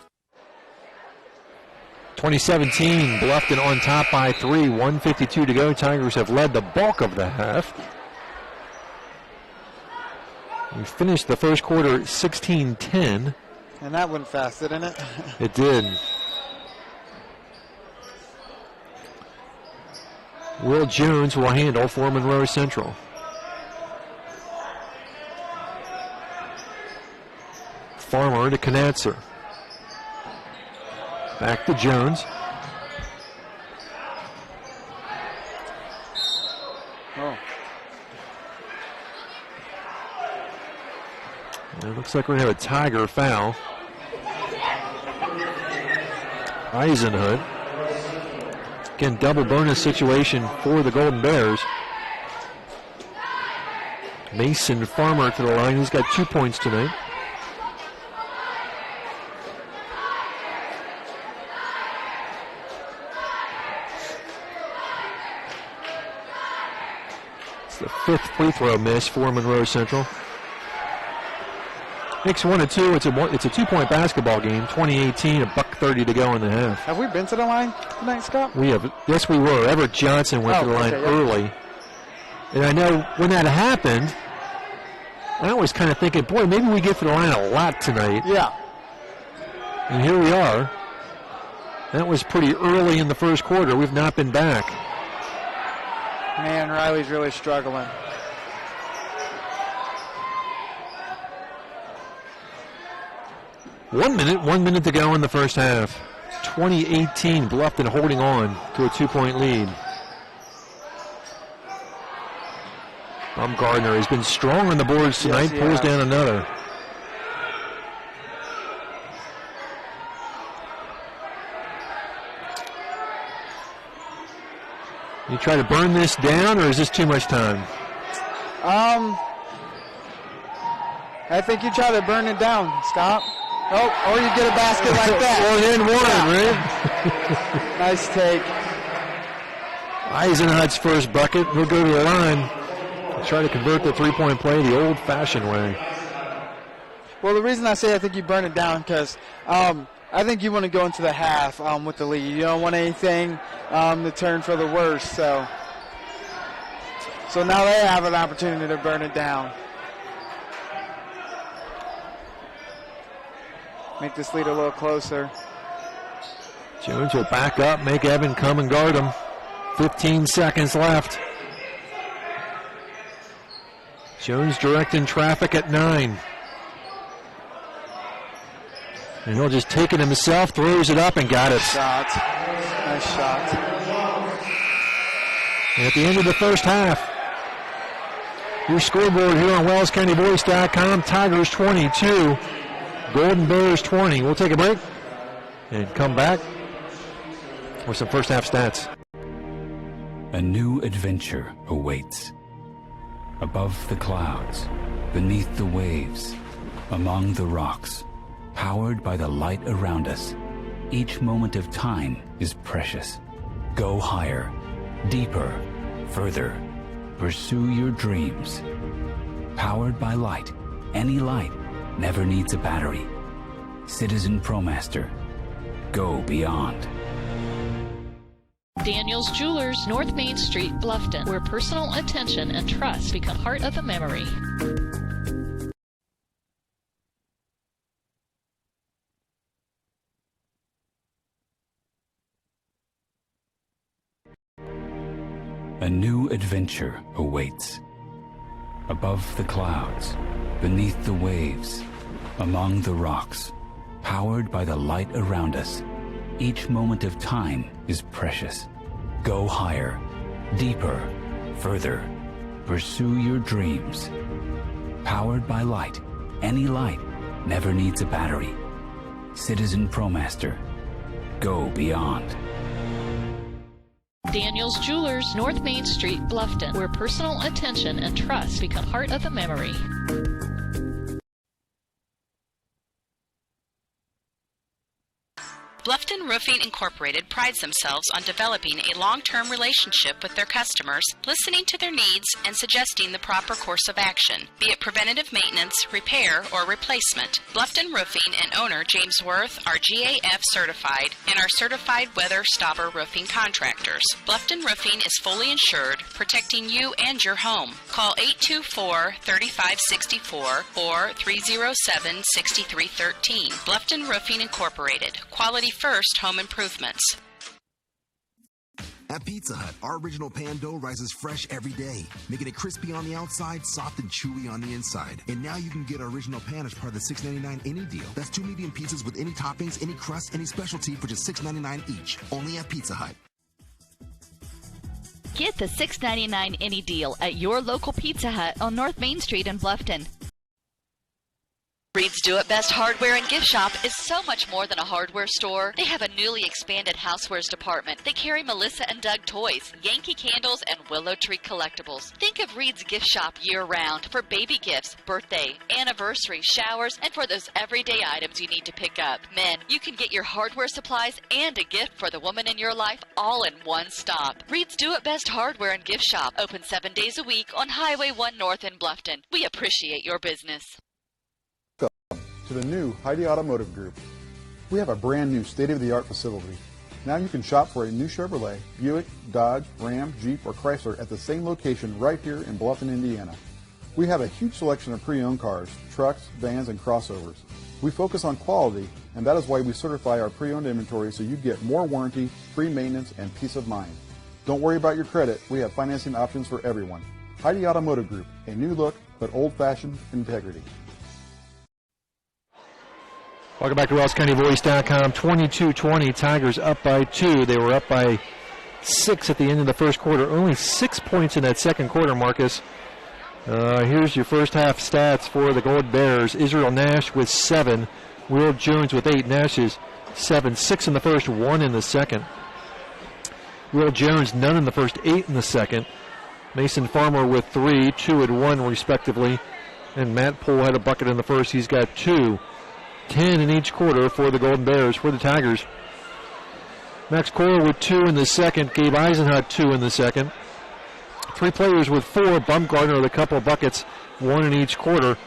2017, Bluffton on top by 3, 1:52 to go. Tigers have led the bulk of the half. We finished the first quarter 16-10. And that went fast, didn't it? It did. Will Jones will handle for Monroe Central. Farmer to Knatzer. Back to Jones. Oh. And it looks like we're going to have a Tiger foul. Eisenhut. Again, double bonus situation for the Golden Bears. Mason Farmer to the line. He's got 2 points tonight. It's the 5th free throw miss for Monroe Central. Makes 1-2. It's a 2-point basketball game. 2018, $1:30 to go in the half. Have we been to the line tonight, Scott? We have. Yes, we were. Everett Johnson went to the line early. And I know when that happened, I was kind of thinking, boy, maybe we get to the line a lot tonight. Yeah. And here we are. That was pretty early in the first quarter. We've not been back. Man, Riley's really struggling. One minute to go in the first half. 2018, Bluffton holding on to a 2-point lead. Baumgartner has been strong on the boards tonight, Yes, pulls down another. You try to burn this down, or is this too much time? I think you try to burn it down, Scott. Oh, or you get a basket like that. One in, right? Nice take. Eisenhut's first bucket. He'll go to the line. Try to convert the three-point play the old-fashioned way. Well, the reason I say I think you burn it down because I think you want to go into the half with the lead. You don't want anything to turn for the worse. So now they have an opportunity to burn it down. Make this lead a little closer. Jones will back up, make Evan come and guard him. 15 seconds left. Jones directing traffic at 9. And he'll just take it himself, throws it up, and got it. Shot. Nice shot. And at the end of the first half, your scoreboard here on WellsCountyVoice.com, Tigers 22, Golden Bears 20. We'll take a break and come back with some first half stats. A new adventure awaits. Above the clouds, beneath the waves, among the rocks, powered by the light around us, each moment of time is precious. Go higher, deeper, further. Pursue your dreams. Powered by light, any light never needs a battery. Citizen ProMaster. Go beyond. Daniel's Jewelers, North Main Street, Bluffton, where personal attention and trust become part of the memory. A new adventure awaits. Above the clouds, beneath the waves, among the rocks, powered by the light around us, each moment of time is precious. Go higher, deeper, further. Pursue your dreams. Powered by light, any light never needs a battery. Citizen ProMaster. Go beyond. Daniel's Jewelers, North Main Street, Bluffton, where personal attention and trust become part of the memory. Bluffton Roofing Incorporated prides themselves on developing a long-term relationship with their customers, listening to their needs and suggesting the proper course of action, be it preventative maintenance, repair, or replacement. Bluffton Roofing and owner James Worth are GAF certified and are certified weather stopper roofing contractors. Bluffton Roofing is fully insured, protecting you and your home. Call 824-3564 or 307-6313. Bluffton Roofing Incorporated. Quality first home improvements. At Pizza Hut, our original pan dough rises fresh every day, making it crispy on the outside, soft and chewy on the inside. And now you can get our original pan as part of the $6.99 any deal. That's 2 medium pizzas with any toppings, any crust, any specialty for just $6.99 each. Only at Pizza Hut. Get the $6.99 any deal at your local Pizza Hut on North Main Street in Bluffton. Reed's Do It Best Hardware and Gift Shop is so much more than a hardware store. They have a newly expanded housewares department. They carry Melissa and Doug toys, Yankee candles, and Willow Tree collectibles. Think of Reed's Gift Shop year-round for baby gifts, birthday, anniversary, showers, and for those everyday items you need to pick up. Men, you can get your hardware supplies and a gift for the woman in your life all in one stop. Reed's Do It Best Hardware and Gift Shop, open 7 days a week on Highway 1 North in Bluffton. We appreciate your business. To the new Heidi Automotive Group. We have a brand new state-of-the-art facility. Now you can shop for a new Chevrolet, Buick, Dodge, Ram, Jeep, or Chrysler at the same location right here in Bluffton, Indiana. We have a huge selection of pre-owned cars, trucks, vans, and crossovers. We focus on quality, and that is why we certify our pre-owned inventory so you get more warranty, free maintenance, and peace of mind. Don't worry about your credit. We have financing options for everyone. Heidi Automotive Group, a new look, but old-fashioned integrity. Welcome back to WellsCountyVoice.com. 22-20, Tigers up by 2. They were up by 6 at the end of the first quarter. Only 6 points in that second quarter, Marcus. Here's your first half stats for the Gold Bears. Israel Nash with 7. Will Jones with 8. Nash is 7. 6 in the first, 1 in the second. Will Jones, none in the first, 8 in the second. Mason Farmer with 3, 2 and 1 respectively. And Matt Poole had a bucket in the first. He's got 2. 10 in each quarter for the Golden Bears. For the Tigers, Max Coyle with 2 in the second. Gabe Eisenhut 2 in the second. 3 players with 4. Bumgarner with a couple of buckets, 1 in each quarter.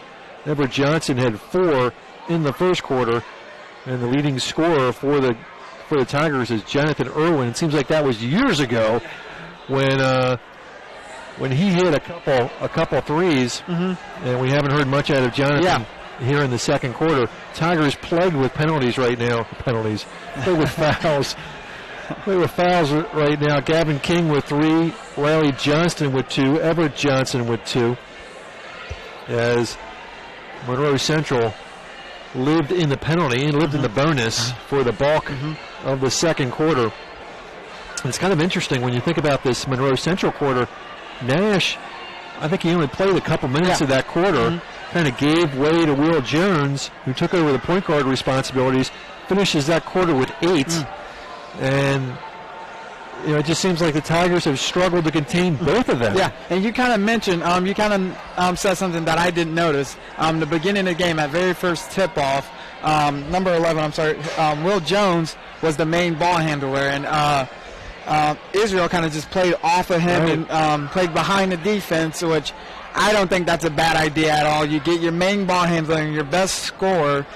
Everett Johnson had 4 in the first quarter. And the leading scorer for the Tigers is Jonathan Irwin. It seems like that was years ago when he hit a couple threes, and we haven't heard much out of Jonathan here in the second quarter. Tigers plagued with penalties right now. Plagued with fouls. Plagued with fouls right now. Gavin King with 3. Riley Johnston with 2. Everett Johnson with 2. As Monroe Central lived in the penalty and lived in the bonus for the bulk of the second quarter. And it's kind of interesting when you think about this Monroe Central quarter. Nash, I think he only played a couple minutes of that quarter. Kind of gave way to Will Jones, who took over the point guard responsibilities, finishes that quarter with 8. And, it just seems like the Tigers have struggled to contain both of them. Yeah, and you kind of mentioned, said something that I didn't notice. The beginning of the game, at very first tip-off, number 11, Will Jones was the main ball handler, and Israel kind of just played off of him and played behind the defense, which I don't think that's a bad idea at all. You get your main ball handler and your best scorer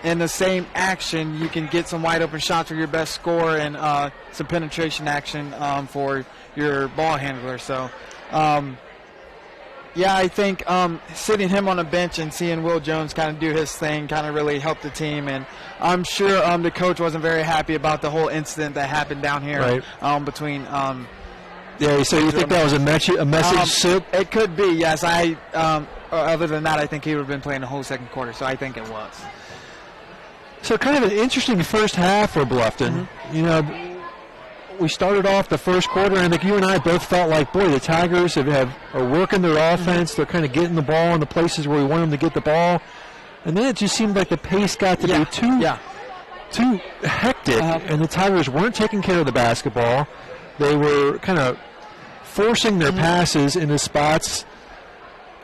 in the same action. You can get some wide open shots for your best scorer and some penetration action for your ball handler. So, I think sitting him on a bench and seeing Will Jones kind of do his thing kind of really helped the team. And I'm sure the coach wasn't very happy about the whole incident that happened down here between so you think that was a message, Sip? It could be, yes. Other than that, I think he would have been playing the whole second quarter, so I think it was. So kind of an interesting first half for Bluffton. We started off the first quarter, and I think you and I both felt like, boy, the Tigers are working their offense. They're kind of getting the ball in the places where we want them to get the ball. And then it just seemed like the pace got to be too hectic, and the Tigers weren't taking care of the basketball. They were kind of forcing their passes into spots,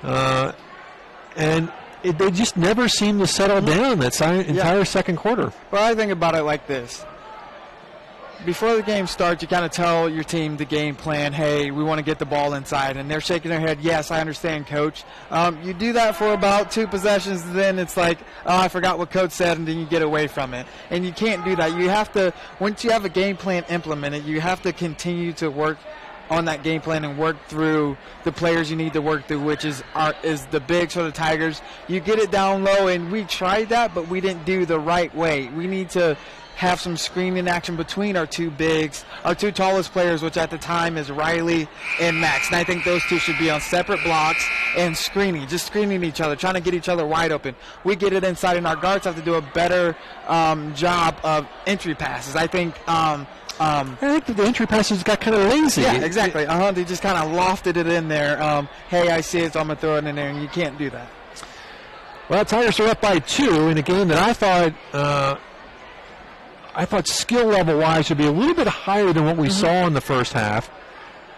and they just never seemed to settle down that entire second quarter. Well, I think about it like this. Before the game starts, you kind of tell your team the game plan, hey, we want to get the ball inside, and they're shaking their head, yes, I understand, Coach. You do that for about 2 possessions, then it's like, oh, I forgot what Coach said, and then you get away from it. And you can't do that. You have to, once you have a game plan implemented, you have to continue to work on that game plan and work through the players you need to work through, which is the bigs for the Tigers. You get it down low, and we tried that, but we didn't do the right way. We need to have some screening action between our 2 bigs, our 2 tallest players, which at the time is Riley and Max. And I think those 2 should be on separate blocks and just screening each other, trying to get each other wide open. We get it inside, and our guards have to do a better job of entry passes. I think the entry passes got kind of lazy. Yeah, exactly. They just kind of lofted it in there. Hey, I see it, so I'm going to throw it in there, and you can't do that. Well, Tigers are up by 2 in a game that I thought skill level-wise would be a little bit higher than what we saw in the first half.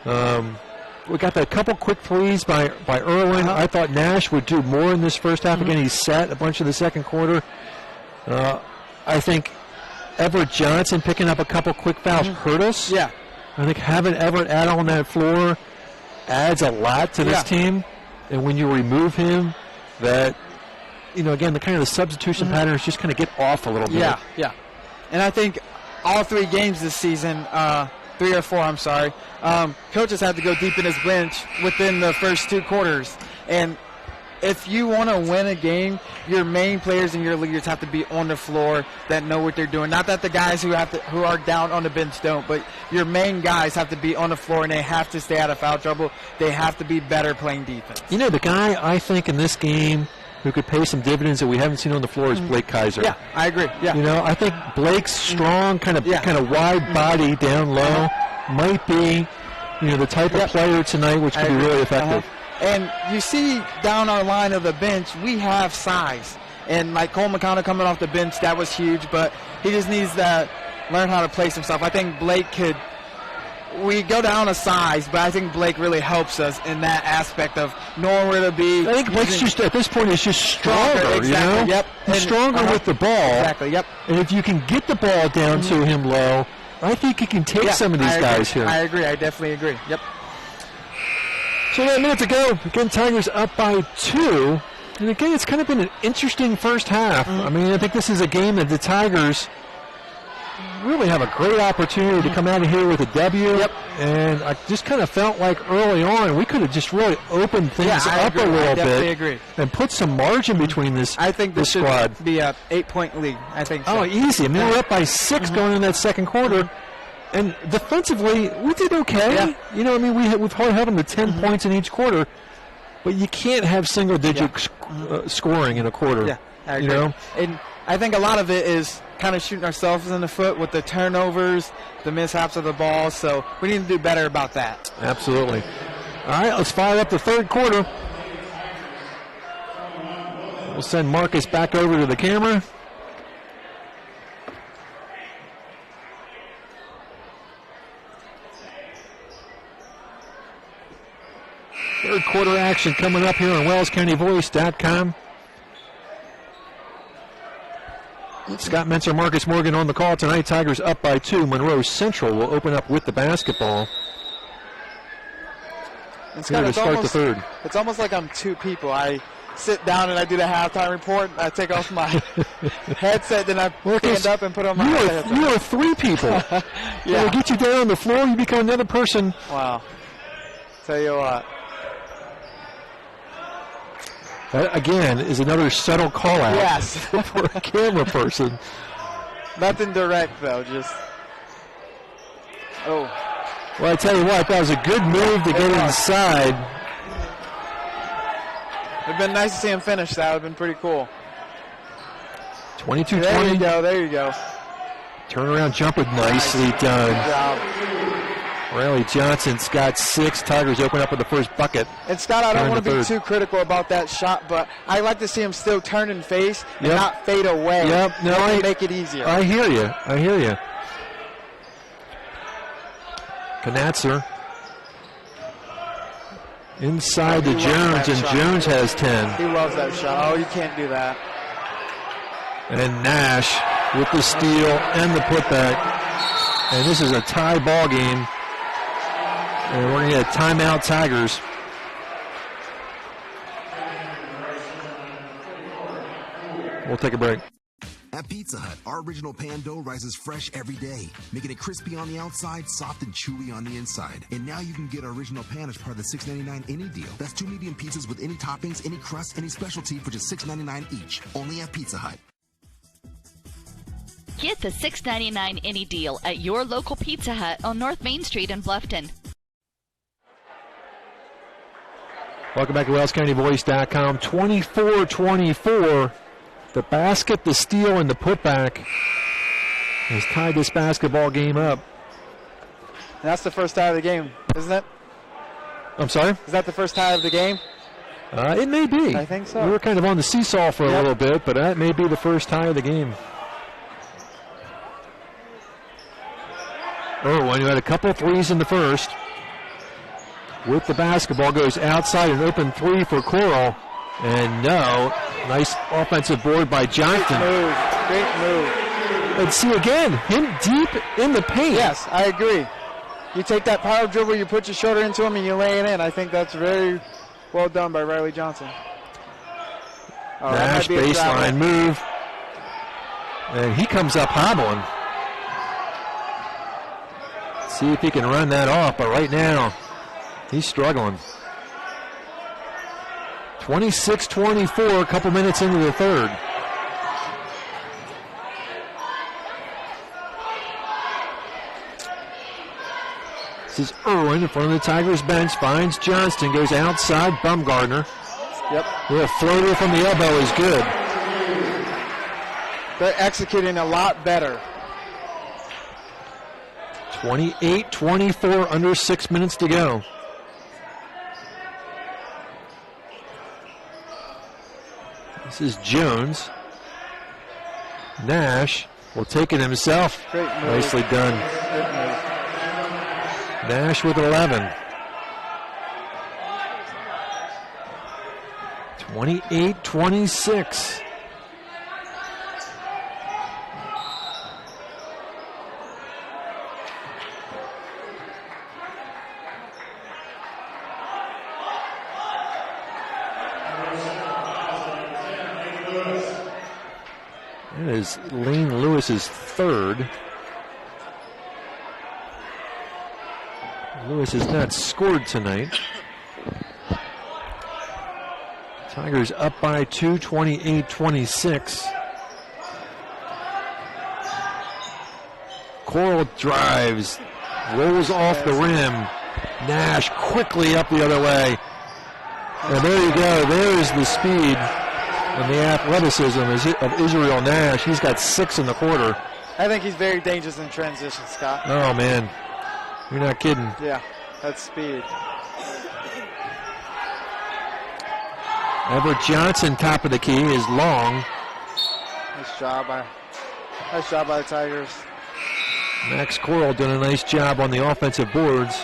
We got that couple quick threes by Irwin. I thought Nash would do more in this first half. Again, he sat a bunch of the second quarter. I think Everett Johnson picking up a couple quick fouls hurt us. Yeah. I think having Everett out on that floor adds a lot to this team. And when you remove him, again, the kind of the substitution patterns just kind of get off a little bit. Yeah. And I think all 3 games this season, 3 or 4, I'm sorry, coaches had to go deep in his bench within the first 2 quarters. And if you want to win a game, your main players and your leaders have to be on the floor that know what they're doing. Not that the guys who are down on the bench don't, but your main guys have to be on the floor, and they have to stay out of foul trouble. They have to be better playing defense. You know, the guy I think in this game who could pay some dividends that we haven't seen on the floor is Blake Kaiser. Yeah, I agree. Yeah. You know, I think Blake's strong, kind of wide body down low might be, the type of player tonight which could be really effective. And you see down our line of the bench, we have size. And like Cole McConnell coming off the bench, that was huge, but he just needs to learn how to place himself. I think Blake we go down a size, but I think Blake really helps us in that aspect of knowing where to be. I think Blake's just, at this point, is just stronger, exactly, Yep. He's stronger with the ball. Exactly, yep. And if you can get the ball down to him low, I think he can take some of these guys here. I agree. I definitely agree. Yep. So a minute to go. Again, Tigers up by 2. And again, it's kind of been an interesting first half. I mean, I think this is a game that the Tigers really have a great opportunity to come out of here with a W. Yep. And I just kind of felt like early on we could have just really opened things up a little bit. Agree. And put some margin between this squad. I think this should be a 8-point lead. I think so. Oh, easy. I mean, we're up by 6 going in that second quarter. And defensively, we did okay. Yeah. You know, I mean, we've hardly had them to 10 points in each quarter, but you can't have single-digit scoring in a quarter. Yeah, I agree. And I think a lot of it is kind of shooting ourselves in the foot with the turnovers, the mishaps of the ball. So we need to do better about that. Absolutely. All right, let's fire up the third quarter. We'll send Marcus back over to the camera. Third quarter action coming up here on WellsCountyVoice.com. Scott Menser, Marcus Morgan on the call tonight. Tigers up by 2. Monroe Central will open up with the basketball. Here to start the third. It's almost like I'm 2 people. I sit down and I do the halftime report. I take off my headset, then I stand up and put on my headset. You are 3 people. Yeah. We'll get you down on the floor. You become another person. Wow. Tell you what. That, again, is another subtle call-out yes. for a camera person. Nothing direct, though. Just, Well, I tell you what, that was a good move to get inside. It would have been nice to see him finish. That would have been pretty cool. 22-20. There you go. There you go. Turnaround jumper, nicely done. Good job. Riley Johnson's got 6. Tigers open up with the first bucket. And Scott, I don't want to be too critical about that shot, but I like to see him still turn and face and not fade away. Yep. No, make it easier. I hear you. Knatzer inside to Jones, and Jones has 10. He loves that shot. Oh, you can't do that. And Nash with the steal and the putback. And this is a tie ball game. And we're going to get a timeout, Tigers. We'll take a break. At Pizza Hut, our original pan dough rises fresh every day, making it crispy on the outside, soft and chewy on the inside. And now you can get our original pan as part of the $6.99 any deal. That's 2 medium pizzas with any toppings, any crust, any specialty for just $6.99 each. Only at Pizza Hut. Get the $6.99 any deal at your local Pizza Hut on North Main Street in Bluffton. Welcome back to WellsCountyVoice.com. 24-24. The basket, the steal, and the putback has tied this basketball game up. And that's the first tie of the game, isn't it? I'm sorry? Is that the first tie of the game? It may be. I think so. We were kind of on the seesaw for a little bit, but that may be the first tie of the game. Irwin, who had a couple threes in the first, with the basketball, goes outside, an open 3 for Coral. And no, nice offensive board by Johnston. Great move. And see again, him deep in the paint. Yes, I agree. You take that power dribble, you put your shoulder into him, and you lay it in. I think that's very well done by Riley Johnson. Nash baseline move. And he comes up hobbling. See if he can run that off, but right now he's struggling. 26-24, a couple minutes into the third. This is Irwin in front of the Tigers bench, finds Johnston, goes outside, Bumgardner. Yep. A little floater from the elbow is good. They're executing a lot better. 28-24, under 6 minutes to go. This is Jones. Nash will take it himself. Great move. Nicely done. Good move. Nash with 11. 28-26. That is Lane Lewis's third. Lewis has not scored tonight. Tigers up by 2, 28-26. Coral drives, rolls off the rim. Nash quickly up the other way. And there you go. There's the speed and the athleticism of Israel Nash. He's got 6 in the quarter. I think he's very dangerous in transition, Scott. Oh, man. You're not kidding. Yeah, that's speed. Everett Johnson, top of the key, is long. Nice job by the Tigers. Max Coral doing a nice job on the offensive boards.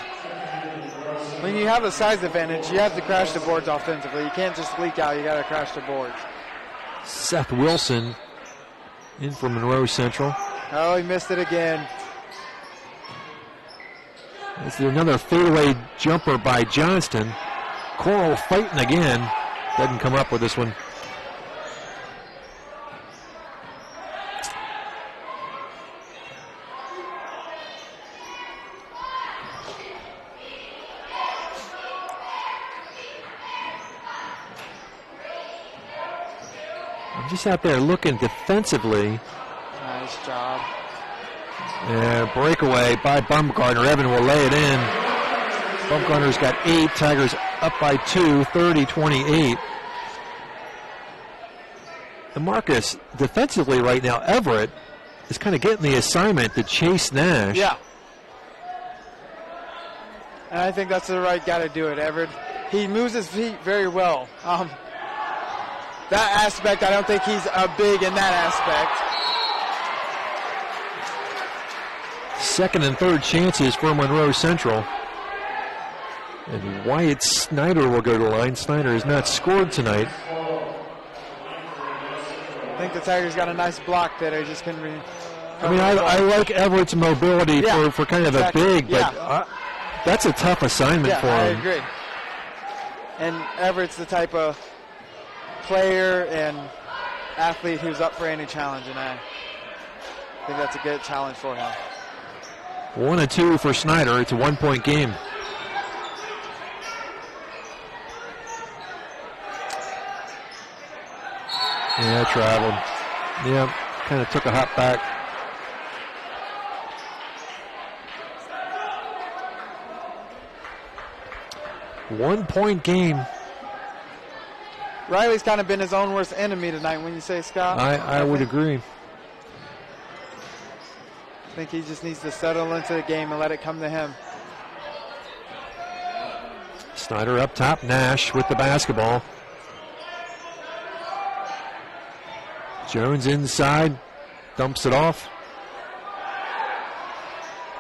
When you have a size advantage, you have to crash the boards offensively. You can't just leak out. You got to crash the boards. Seth Wilson in for Monroe Central. Oh, he missed it again. This is another fadeaway jumper by Johnston. Coral fighting again. Doesn't come up with this one. I'm just out there looking defensively. Nice job. And breakaway by Bumgardner. Evan will lay it in. Bumgardner's got 8. Tigers up by 2, 30-28. And Marcus, defensively right now, Everett is kind of getting the assignment to chase Nash. Yeah. And I think that's the right guy to do it, Everett. He moves his feet very well. That aspect, I don't think he's big in that aspect. Second and third chances for Monroe Central. And Wyatt Snyder will go to the line. Snyder has not scored tonight. I think the Tigers got a nice block that they just couldn't I like Everett's mobility for kind of exactly. a big, but that's a tough assignment for him. I agree. And Everett's the type of player and athlete who's up for any challenge, and I think that's a good challenge for him. 1-2 for Snyder. It's a 1-point game. Yeah, traveled. Yeah, kind of took a hop back. One-point game. Riley's kind of been his own worst enemy tonight, when you say, Scott. I would agree. I think he just needs to settle into the game and let it come to him. Snyder up top. Nash with the basketball. Jones inside. Dumps it off.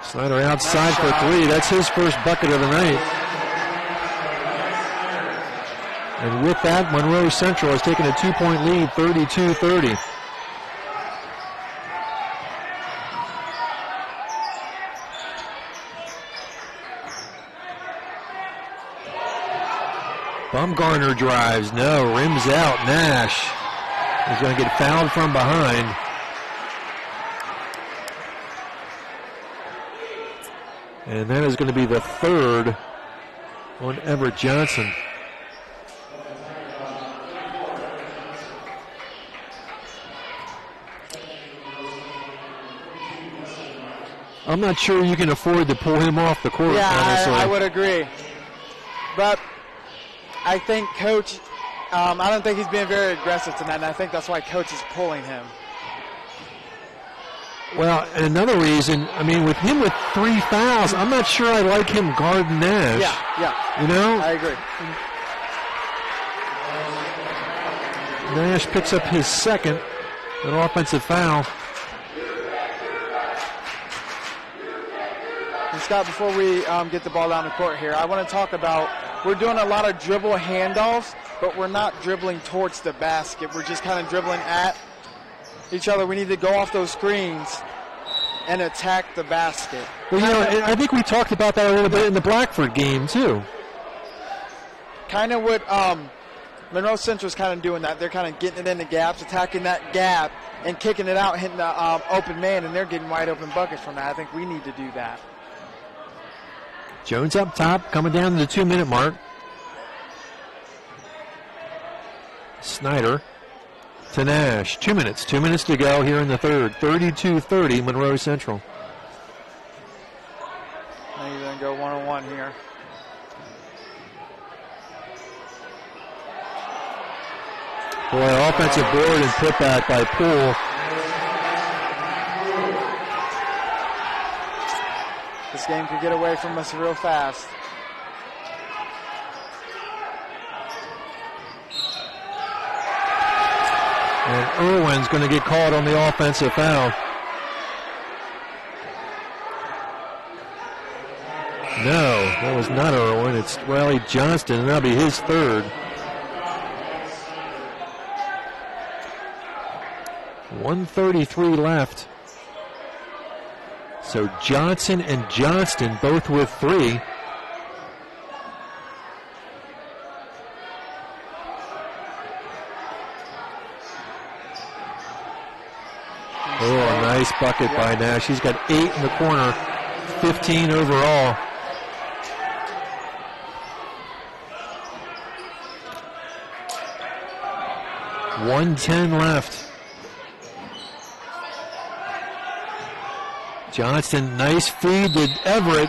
Snyder outside for 3. That's his first bucket of the night. And with that, Monroe Central has taken a 2-point lead, 32-30. Bumgardner drives. No, rims out. Nash is going to get fouled from behind. And that is going to be the third on Everett Johnson. I'm not sure you can afford to pull him off the court, honestly. I would agree. But I think Coach, I don't think he's being very aggressive tonight, and I think that's why Coach is pulling him. Well, and another reason, I mean, with him with 3 fouls, I'm not sure I like him guarding Nash. Yeah. You know? I agree. Nash picks up his second, an offensive foul. And Scott, before we get the ball down the court here, I want to talk about, we're doing a lot of dribble handoffs, but we're not dribbling towards the basket. We're just kind of dribbling at each other. We need to go off those screens and attack the basket. Well, you know, I think we talked about that a little bit in the Blackford game, too. Kind of what Monroe Central's kind of doing that. They're kind of getting it in the gaps, attacking that gap, and kicking it out, hitting the open man, and they're getting wide open buckets from that. I think we need to do that. Jones up top, coming down to the 2-minute mark. Snyder to Nash. 2 minutes. 2 minutes to go here in the third. 32-30, Monroe Central. Now you're going to go one-on-one here. Boy, offensive board and putback by Poole. This game could get away from us real fast. And Irwin's going to get called on the offensive foul. No, that was not Irwin. It's Riley Johnston, and that'll be his third. 1:33 left. So Johnson and Johnston both with 3. Oh, a nice bucket by Nash. He's got 8 in the corner, 15 overall. .110 left. Johnston, nice feed to Everett.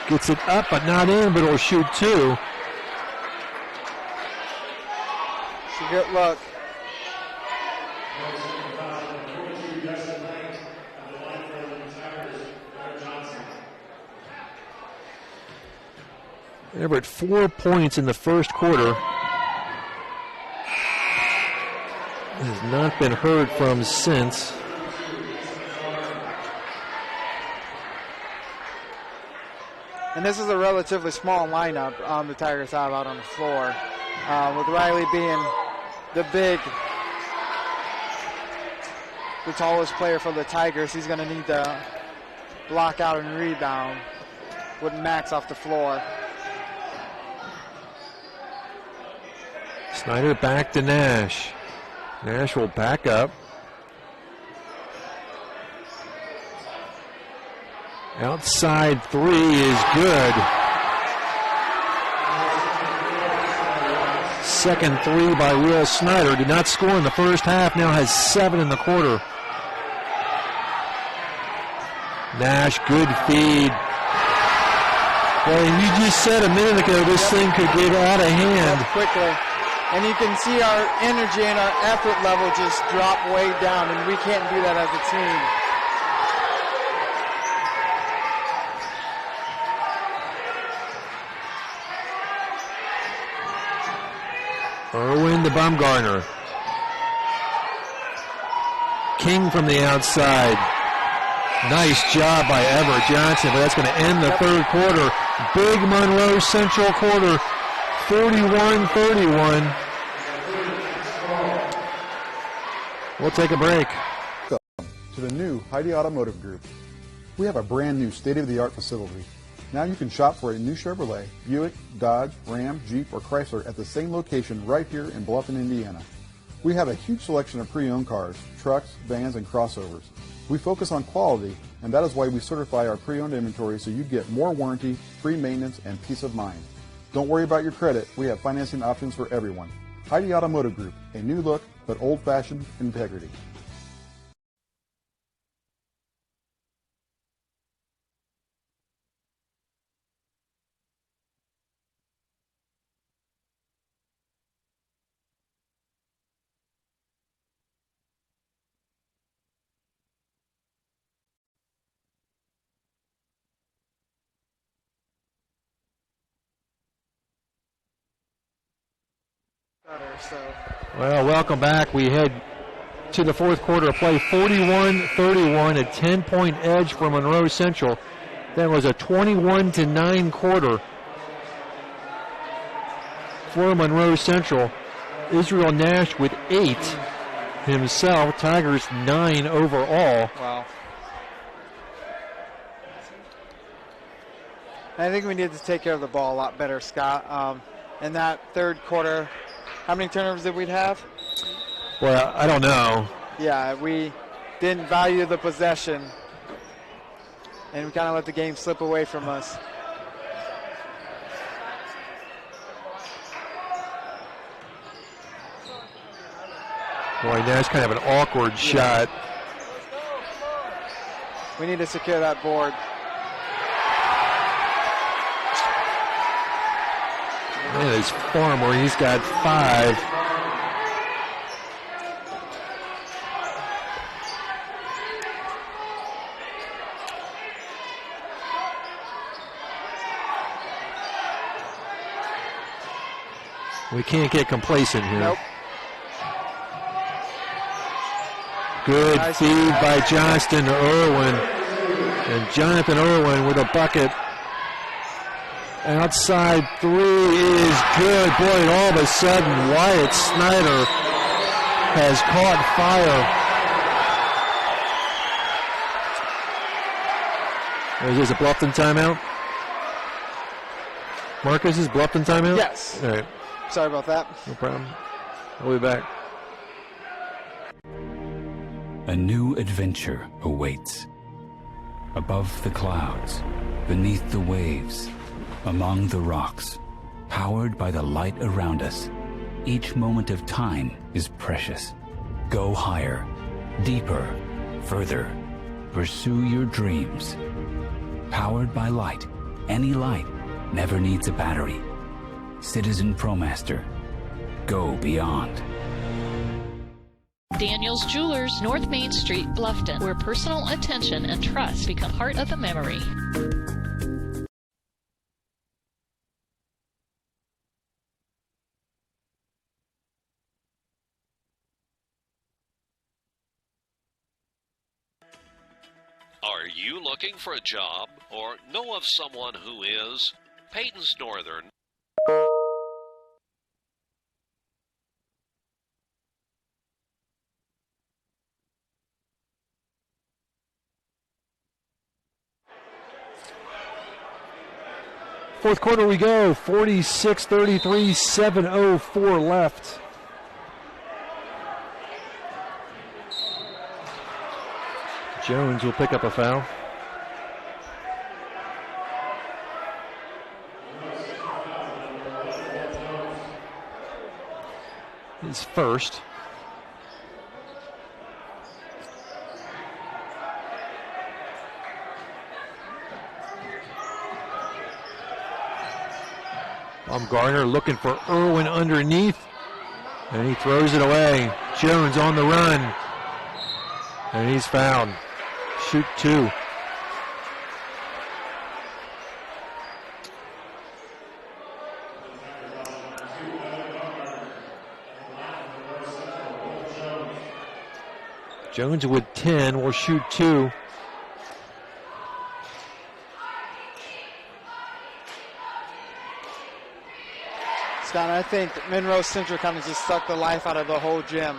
Gets it up, but not in, but it'll shoot 2. It's a good look. Everett 4 points in the first quarter. Has not been heard from since. And this is a relatively small lineup the Tigers have out on the floor. With Riley being the tallest player for the Tigers, he's going to need to block out and rebound with Max off the floor. Snyder back to Nash. Nash will back up. Outside 3 is good. Second 3 by Will Snyder. Did not score in the first half. Now has 7 in the quarter. Nash, good feed. Well, you just said a minute ago this thing could get out of hand. Quickly. And you can see our energy and our effort level just drop way down, and we can't do that as a team. Irwin to Baumgartner. King from the outside. Nice job by Everett Johnson, but that's going to end the third quarter. Big Monroe Central quarter, 41-31. We'll take a break. Welcome to the new Heidi Automotive Group. We have a brand new state-of-the-art facility. Now you can shop for a new Chevrolet, Buick, Dodge, Ram, Jeep, or Chrysler at the same location right here in Bluffton, Indiana. We have a huge selection of pre-owned cars, trucks, vans, and crossovers. We focus on quality, and that is why we certify our pre-owned inventory so you get more warranty, free maintenance, and peace of mind. Don't worry about your credit. We have financing options for everyone. Heidi Automotive Group, a new look, but old-fashioned integrity. Well, welcome back. We head to the fourth quarter of play. 41-31, a 10-point edge for Monroe Central. That was a 21-9 quarter for Monroe Central. Israel Nash with 8 himself. Tigers 9 overall. Wow. I think we need to take care of the ball a lot better, Scott. In that third quarter, how many turnovers did we have? Well, I don't know. Yeah, we didn't value the possession, and we kind of let the game slip away from us. Boy, that's kind of an awkward shot. We need to secure that board. Man, his form where he's got 5. We can't get complacent here. Nope. Good feed by Johnston to Irwin. And Jonathan Irwin with a bucket. Outside 3 is good. Boy, and all of a sudden, Wyatt Snyder has caught fire. Is this a Bluffton timeout? Marcus, is Bluffton timeout? Yes. All right. Sorry about that. No problem. We'll be back. A new adventure awaits. Above the clouds, beneath the waves, among the rocks, powered by the light around us, each moment of time is precious. Go higher, deeper, further. Pursue your dreams. Powered by light, any light never needs a battery. Citizen ProMaster. Go beyond. Daniel's Jewelers, North Main Street, Bluffton, where personal attention and trust become part of the memory. Are you looking for a job or know of someone who is? Peyton's Northern. Fourth quarter we go, 46-33, 7:04 left. Jones will pick up a foul. His first. Garner looking for Irwin underneath, and he throws it away. Jones on the run, and he's fouled. Shoot 2. Jones with 10 will shoot 2. Scott, I think Monroe Central kind of just sucked the life out of the whole gym.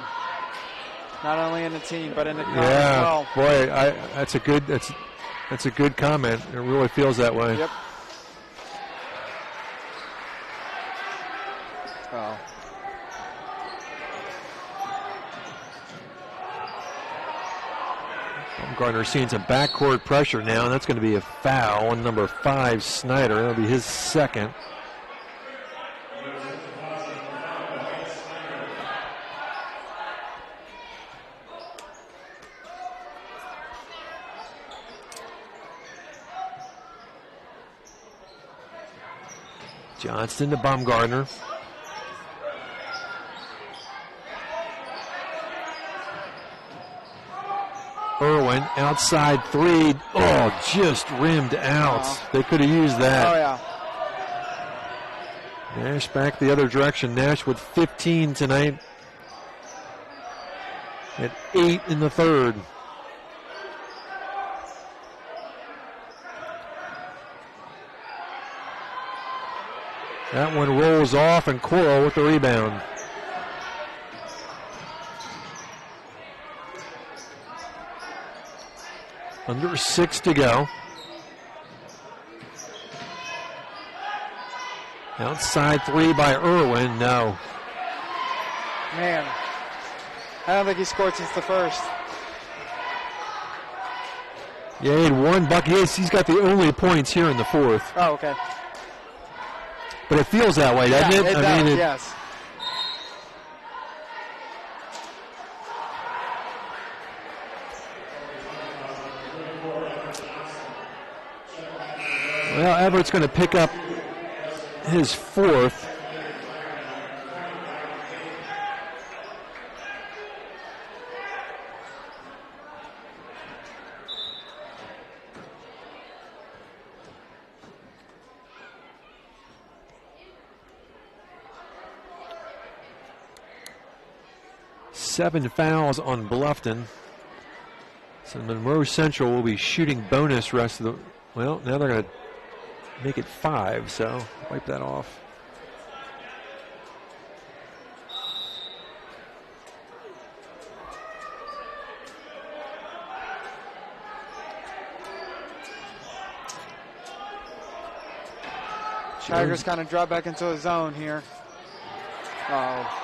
Not only in the team, but in the crowd as well. Boy, that's a good comment. It really feels that way. Yep. Oh. Baumgartner seeing some backcourt pressure now, and that's going to be a foul on number 5, Snyder. That'll be his second. Johnston to Baumgartner. Irwin, outside 3. Oh, just rimmed out. They could have used that. Oh, yeah. Nash back the other direction. Nash with 15 tonight. At 8 in the third. That one rolls off, and Coral with the rebound. Under 6 to go. Outside 3 by Irwin. No. Man, I don't think he scored since the first. Yeah, he had one bucket. He's got the only points here in the fourth. Oh, okay. But it feels that way, doesn't it? It does, yes. Well, Everett's going to pick up his fourth. Seven fouls on Bluffton. So Monroe Central will be shooting bonus rest of the... Well, now they're going to make it 5, so wipe that off. Tigers kind of drop back into a zone here. Oh.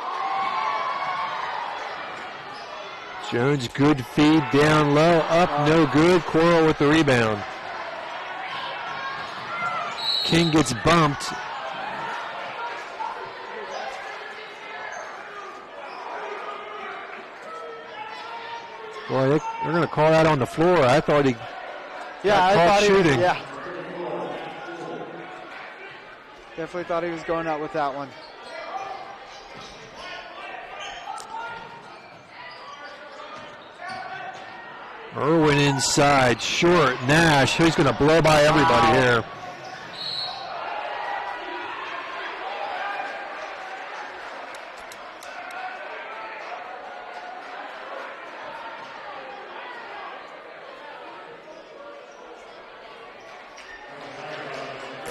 Jones, good feed down low, up, no good. Coral with the rebound. King gets bumped. Boy, they're going to call that on the floor. I thought he got caught shooting. Yeah. Definitely thought he was going out with that one. Irwin inside, short. Nash, he's going to blow by everybody here.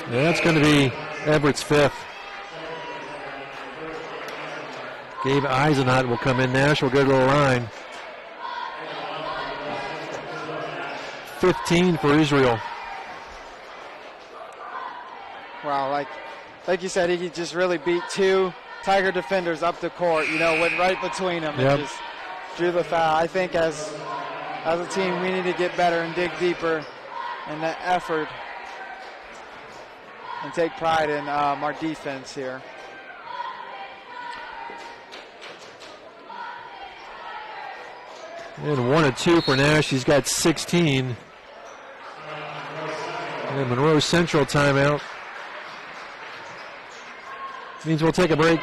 Yeah, that's going to be Everett's fifth. Gabe Eisenhut will come in. Nash will go to the line. 15 for Israel. Wow, like you said, he just really beat 2 Tiger defenders up the court. You know, went right between them and just drew the foul. I think as a team, we need to get better and dig deeper in that effort and take pride in our defense here. And 1 of 2 for Nash. He's got 16. And Monroe Central timeout. Means we'll take a break.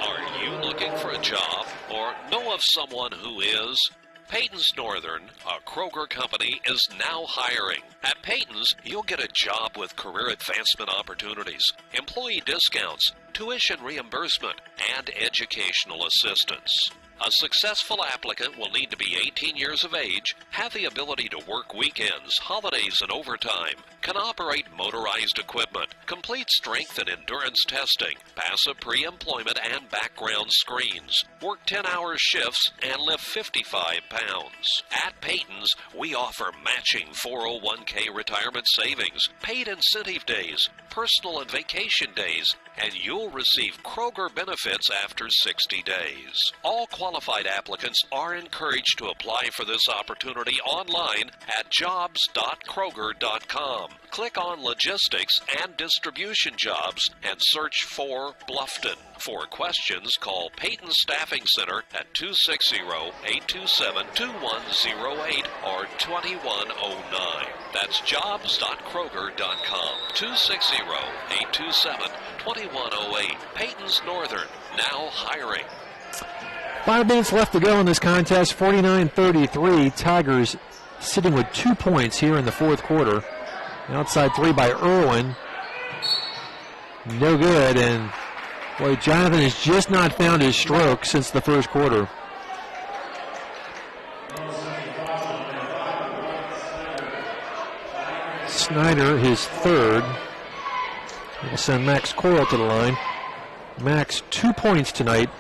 Are you looking for a job or know of someone who is? Peyton's Northern, a Kroger company, is now hiring. At Peyton's, you'll get a job with career advancement opportunities, employee discounts, tuition reimbursement, and educational assistance. A successful applicant will need to be 18 years of age, have the ability to work weekends, holidays, and overtime, can operate motorized equipment, complete strength and endurance testing, pass a pre-employment and background screens, work 10-hour shifts, and lift 55 pounds. At Peyton's, we offer matching 401k retirement savings, paid incentive days, personal and vacation days, and you'll receive Kroger benefits after 60 days. All qualified Qualified applicants are encouraged to apply for this opportunity online at jobs.kroger.com. Click on Logistics and Distribution Jobs and search for Bluffton. For questions, call Peyton Staffing Center at 260-827-2108 or 2109. That's jobs.kroger.com. 260-827-2108. Peyton's Northern, now hiring. 5 minutes left to go in this contest. 49-33. Tigers sitting with 2 points here in the fourth quarter. Outside three by Irwin. No good. And, boy, Jonathan has just not found his stroke since the first quarter. Snyder, his third. We'll send Max Coral to the line. Max, 2 points tonight.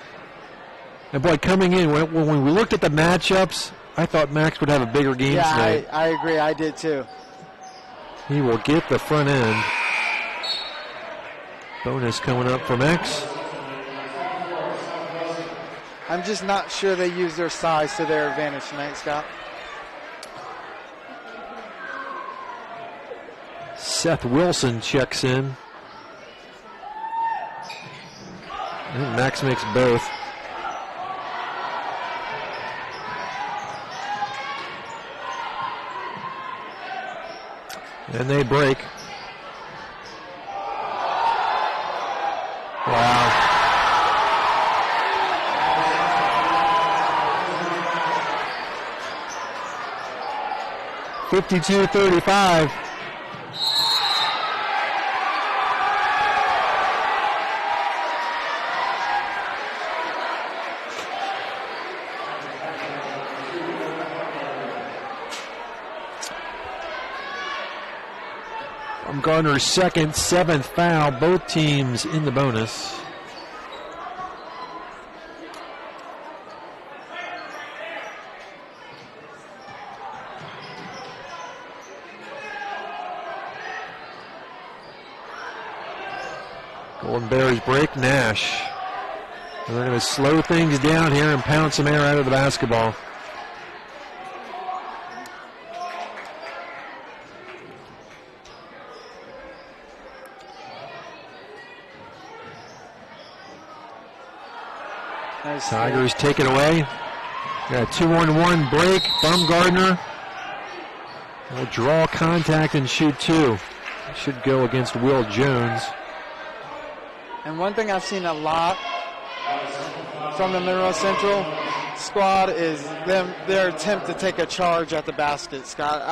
And, boy, coming in, when we looked at the matchups, I thought Max would have a bigger game tonight. I agree. I did, too. He will get the front end. Bonus coming up for Max. I'm just not sure they use their size to their advantage tonight, Scott. Seth Wilson checks in. I think Max makes both. And they break. Wow. (52-35). Gardner's second, seventh foul. Both teams in the bonus. Golden Bears break. Nash. And they're going to slow things down here and pound some air out of the basketball. Tigers take it away. Got a 2-on-1 break. Bumgardner will draw contact and shoot two. Should go against Will Jones. And one thing I've seen a lot from the Monroe Central squad is their attempt to take a charge at the basket, Scott.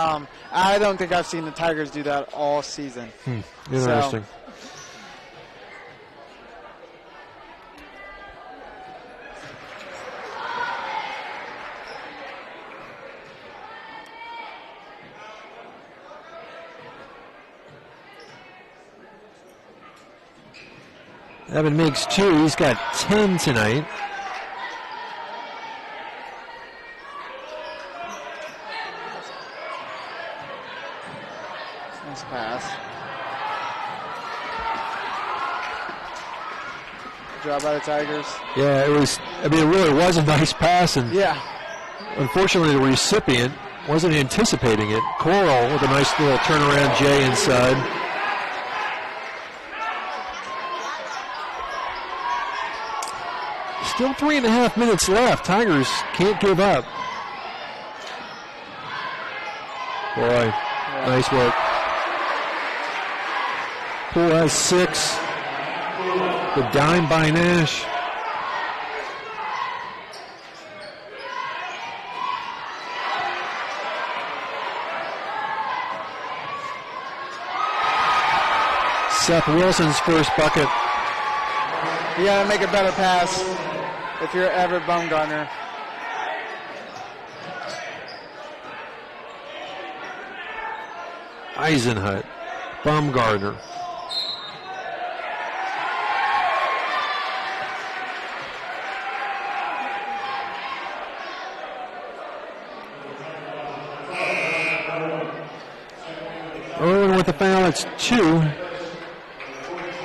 I don't think I've seen the Tigers do that all season. Interesting. Evan makes two. He's got 10 tonight. Nice pass. Good job by the Tigers. Yeah, it was. I mean, it really was a nice pass, and unfortunately, the recipient wasn't anticipating it. Coral with a nice little turnaround J inside. Still 3.5 minutes left. Tigers can't give up. Boy, nice work. Poole has 6. The dime by Nash. Seth Wilson's first bucket. You got to make a better pass if you're Everett Bumgardner. Eisenhut, Bumgardner. Irwin with the foul, it's 2.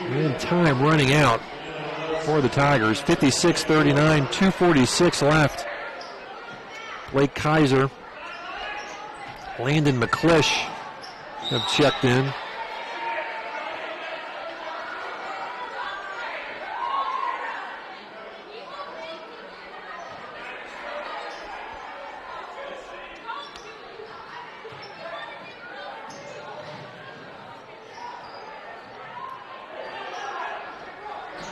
And time running out. for the Tigers. 56-39, 2:46 left. Blake Kaiser, Landon McClish have checked in.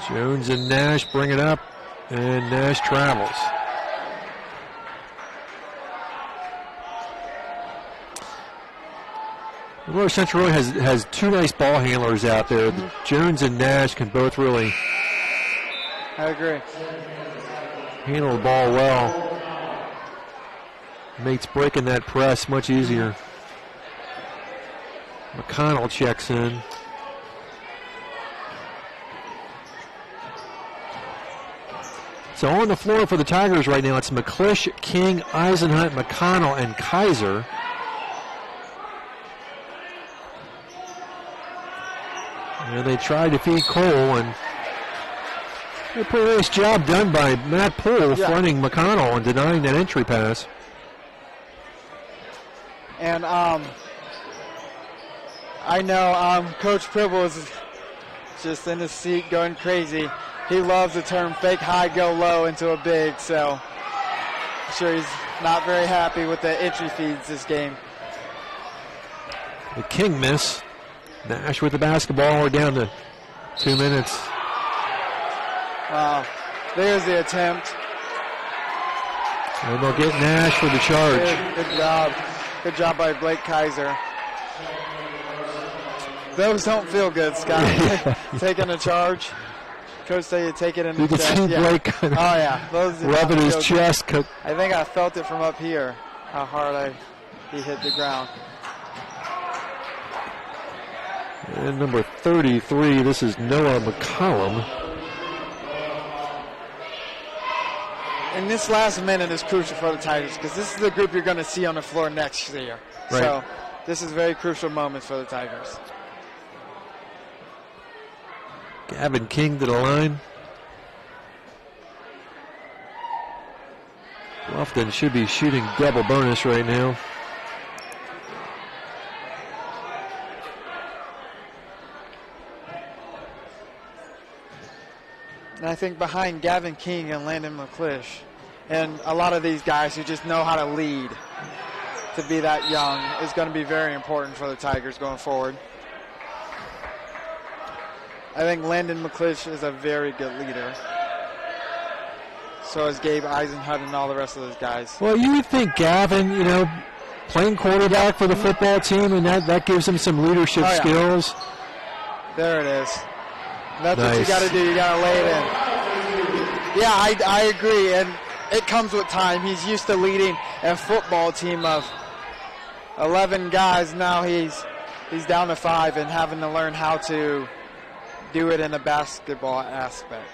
Jones and Nash bring it up, and Nash travels. Monroe Central really has two nice ball handlers out there. Jones and Nash can both really I agree. handle the ball well. Makes breaking that press much easier. McConnell checks in. So on the floor for the Tigers right now, it's McClish, King, Eisenhunt, McConnell, and Kaiser. And they tried to feed Cole, and a pretty nice job done by Matt Poole fronting McConnell and denying that entry pass. And I know Coach Pribble is just in his seat going crazy. He loves the term fake high, go low into a big, so I'm sure he's not very happy with the entry feeds this game. The King miss. Nash with the basketball. We're down to 2 minutes. Wow. There's the attempt. And they'll get Nash for the charge. Good job. Good job by Blake Kaiser. Those don't feel good, Scott. Taking a charge. Coach said you take it in the chest. You can see Blake kind of rubbing his chest. I think I felt it from up here, how hard he hit the ground. And number 33, this is Noah McCollum. And this last minute is crucial for the Tigers because this is the group you're going to see on the floor next year. Right. So this is a very crucial moment for the Tigers. Gavin King to the line. Bluffton should be shooting double bonus right now. And I think behind Gavin King and Landon McClish and a lot of these guys who just know how to lead to be that young is going to be very important for the Tigers going forward. I think Landon McClish is a very good leader. So is Gabe Eisenhunt and all the rest of those guys. Well, you would think Gavin, playing quarterback for the football team, and that gives him some leadership skills. There it is. That's what you got to do. You got to lay it in. Yeah, I agree. And it comes with time. He's used to leading a football team of 11 guys. Now he's down to 5 and having to learn how to do it in a basketball aspect.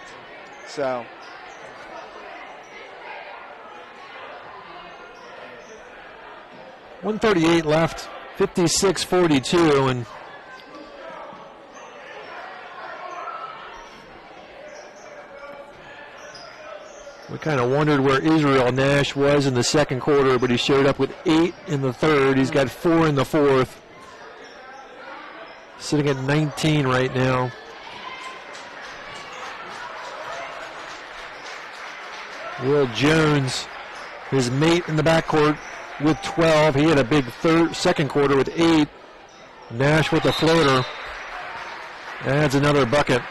So 1:38 left, 56-42, and we kind of wondered where Israel Nash was in the second quarter, but he showed up with 8 in the third. He's got 4 in the fourth. Sitting at 19 right now. Will Jones, his mate in the backcourt, with 12. He had a big second quarter with 8. Nash with the floater. Adds another bucket.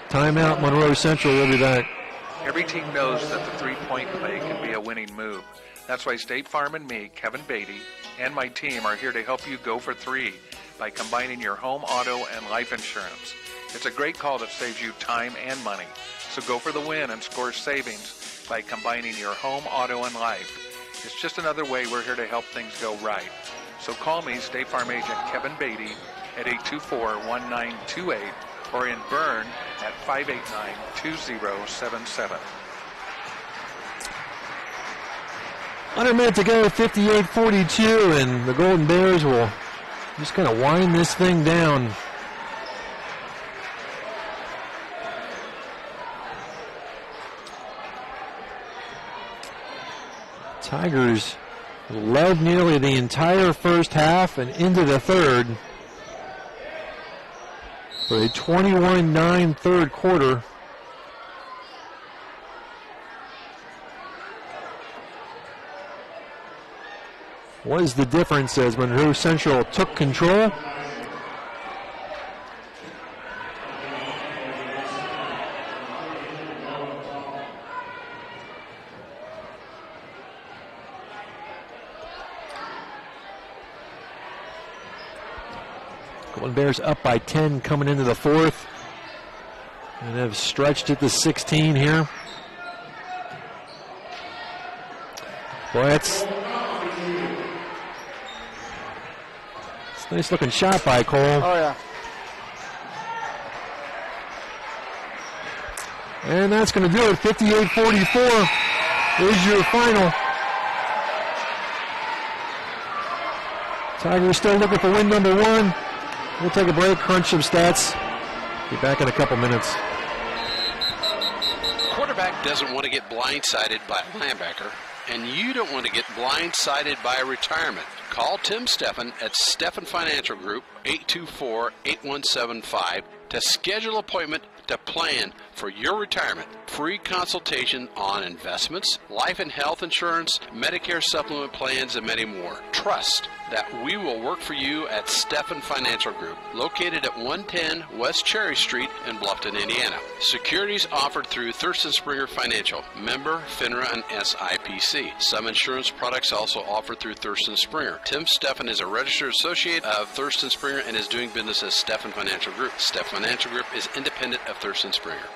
Timeout, Monroe Central. We'll be back. Every team knows that the three-point play can be a winning move. That's why State Farm and me, Kevin Beatty, and my team are here to help you go for 3 by combining your home, auto, and life insurance. It's a great call that saves you time and money. So go for the win and score savings by combining your home, auto, and life. It's just another way we're here to help things go right. So call me, State Farm Agent Kevin Beatty, at 824-1928 or in Bern at 589-2077. 100 minutes to go, 58-42, and the Golden Bears will just kind of wind this thing down. Tigers led nearly the entire first half and into the third for a 21-9 third quarter. Was the difference as Monroe Central took control. Golden Bears up by 10 coming into the fourth and have stretched it to 16 here. Boy, it's a nice looking shot by Cole. Oh, yeah. And that's going to do it. 58-44 is your final. Tigers still looking for win number one. We'll take a break, crunch some stats. Be back in a couple minutes. Quarterback doesn't want to get blindsided by a linebacker, and you don't want to get blindsided by a retirement. Call Tim Steffen at Steffen Financial Group, 824-8175, to schedule an appointment to plan for your retirement. Free consultation on investments, life and health insurance, Medicare supplement plans, and many more. Trust that we will work for you at Steffen Financial Group, located at 110 West Cherry Street in Bluffton, Indiana. Securities offered through Thurston Springer Financial, member FINRA and SIPC. Some insurance products also offered through Thurston Springer. Tim Steffen is a registered associate of Thurston Springer and is doing business as Steffen Financial Group. Steffen Financial Group is independent of Thurston Springer.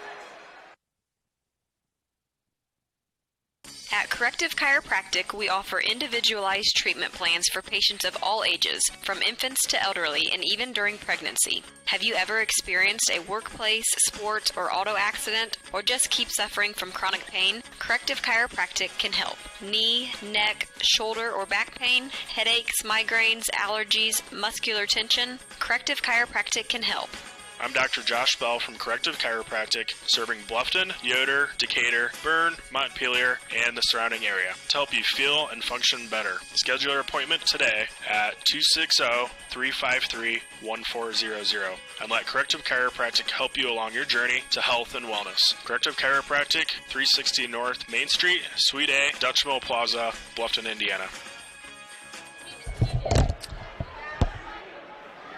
At Corrective Chiropractic, we offer individualized treatment plans for patients of all ages, from infants to elderly, and even during pregnancy. Have you ever experienced a workplace, sports, or auto accident, or just keep suffering from chronic pain? Corrective Chiropractic can help. Knee, neck, shoulder, or back pain, headaches, migraines, allergies, muscular tension? Corrective Chiropractic can help. I'm Dr. Josh Bell from Corrective Chiropractic, serving Bluffton, Yoder, Decatur, Bern, Montpelier, and the surrounding area to help you feel and function better. Schedule your appointment today at 260-353-1400 and let Corrective Chiropractic help you along your journey to health and wellness. Corrective Chiropractic, 360 North Main Street, Suite A, Dutch Mill Plaza, Bluffton, Indiana.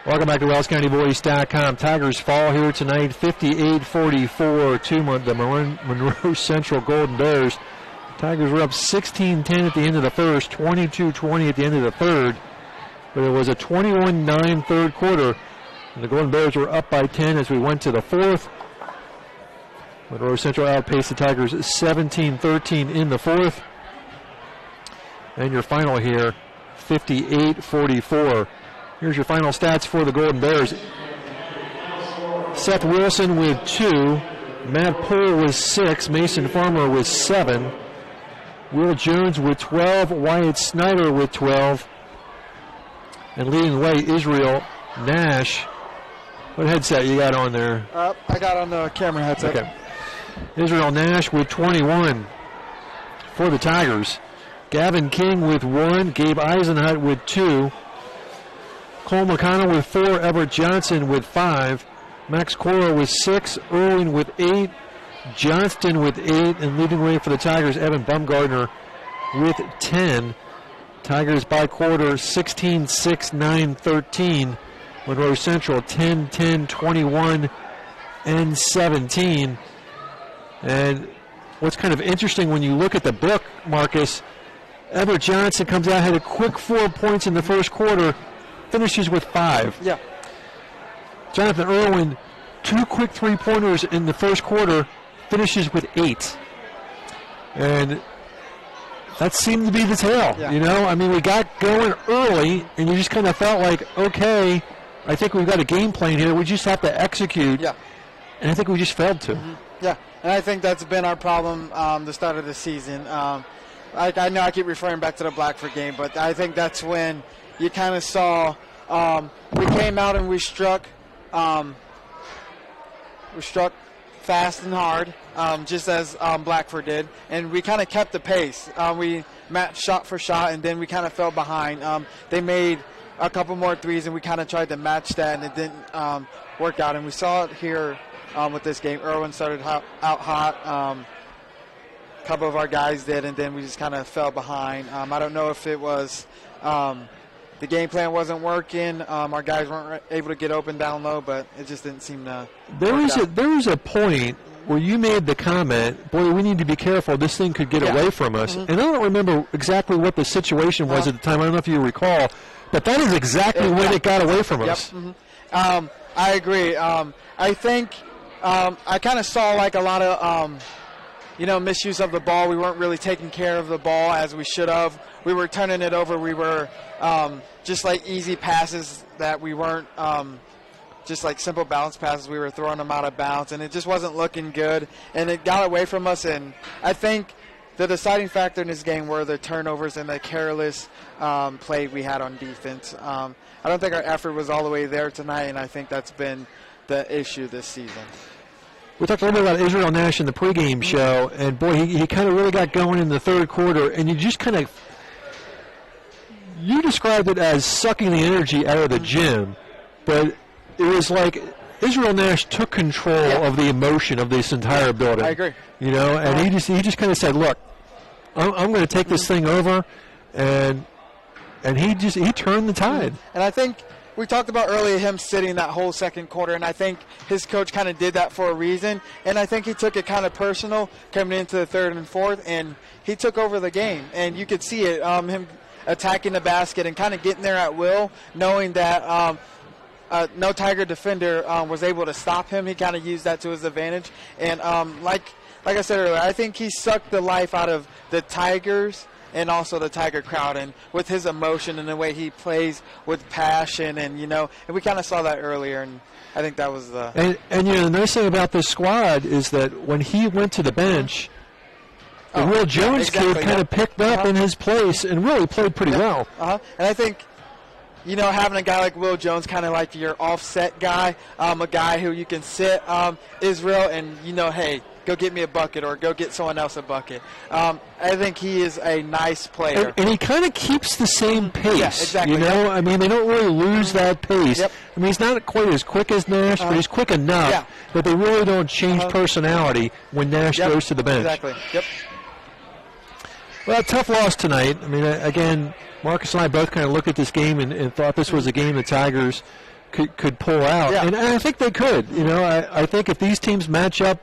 Welcome back to WellsCountyBoys.com. Tigers fall here tonight, 58-44 to the Monroe Central Golden Bears. Tigers were up 16-10 at the end of the first, 22-20 at the end of the third. But it was a 21-9 third quarter. And the Golden Bears were up by 10 as we went to the fourth. Monroe Central outpaced the Tigers 17-13 in the fourth. And your final here, 58-44. Here's your final stats for the Golden Bears. Seth Wilson with 2. Matt Poole with 6. Mason Farmer with 7. Will Jones with 12. Wyatt Snyder with 12. And leading the way, Israel Nash. What headset you got on there? I got on the camera headset. Okay. Israel Nash with 21 for the Tigers. Gavin King with 1. Gabe Eisenhut with 2. Cole McConnell with 4, Everett Johnson with 5, Max Cora with 6, Irwin with 8, Johnston with 8, and leading the way for the Tigers, Evan Bumgardner with 10. Tigers by quarter 16-6, 9-13. Monroe Central 10-10, 21, and 17. And what's kind of interesting when you look at the book, Marcus, Everett Johnson comes out, had a quick 4 points in the first quarter, finishes with 5. Yeah. Jonathan Irwin, 2 quick 3-pointers in the first quarter, finishes with 8. And that seemed to be the tale, yeah. You know? I mean, we got going early, and you just kind of felt like, okay, I think we've got a game plan here. We just have to execute. Yeah. And I think we just failed to. Mm-hmm. Yeah, and I think that's been our problem the start of the season. I know I keep referring back to the Blackford game, but I think that's when you kind of saw we came out and we struck fast and hard, just as Blackford did, and we kind of kept the pace. We matched shot for shot, and then we kind of fell behind. They made a couple more threes, and we kind of tried to match that, and it didn't work out. And we saw it here with this game. Irwin started out hot. A couple of our guys did, and then we just kind of fell behind. I don't know if it was the game plan wasn't working. Our guys weren't able to get open down low, but it just didn't seem to There was a point where you made the comment, boy, we need to be careful. This thing could get away from us. And I don't remember exactly what the situation was at the time. I don't know if you recall, but that is exactly when it got away from us. I agree. I think I kind of saw like a lot of misuse of the ball. We weren't really taking care of the ball as we should have. We were turning it over. We were just like easy passes that we weren't just like simple bounce passes. We were throwing them out of bounds, and it just wasn't looking good. And it got away from us. And I think the deciding factor in this game were the turnovers and the careless play we had on defense. I don't think our effort was all the way there tonight, and I think that's been the issue this season. We talked a little bit about Israel Nash in the pregame show, and boy, he kind of really got going in the third quarter, and you just kind of – you described it as sucking the energy out of the gym, but it was like Israel Nash took control of the emotion of this entire building. I agree. You know, and he just kind of said, look, I'm going to take this thing over, and he turned the tide. And I think – we talked about earlier him sitting that whole second quarter, and I think his coach kind of did that for a reason. And I think he took it kind of personal coming into the third and fourth, and he took over the game. And you could see it, him attacking the basket and kind of getting there at will, knowing that no Tiger defender was able to stop him. He kind of used that to his advantage. And like I said earlier, I think he sucked the life out of the Tigers and also the Tiger crowd, and with his emotion and the way he plays with passion, and and we kind of saw that earlier, and I think that was the the nice thing about this squad is that when he went to the bench, the Will Jones kid kind of picked up in his place and really played pretty well. And I think having a guy like Will Jones, kind of like your offset guy, a guy who you can sit Israel and hey, go get me a bucket or go get someone else a bucket. I think he is a nice player. And he kind of keeps the same pace. Yeah, exactly. I mean, they don't really lose that pace. Yep. I mean, he's not quite as quick as Nash, but he's quick enough that they really don't change personality when Nash goes to the bench. Exactly. Yep. Well, a tough loss tonight. I mean, again, Marcus and I both kind of looked at this game and thought this was a game the Tigers could pull out. Yeah. And I think they could. I think if these teams match up,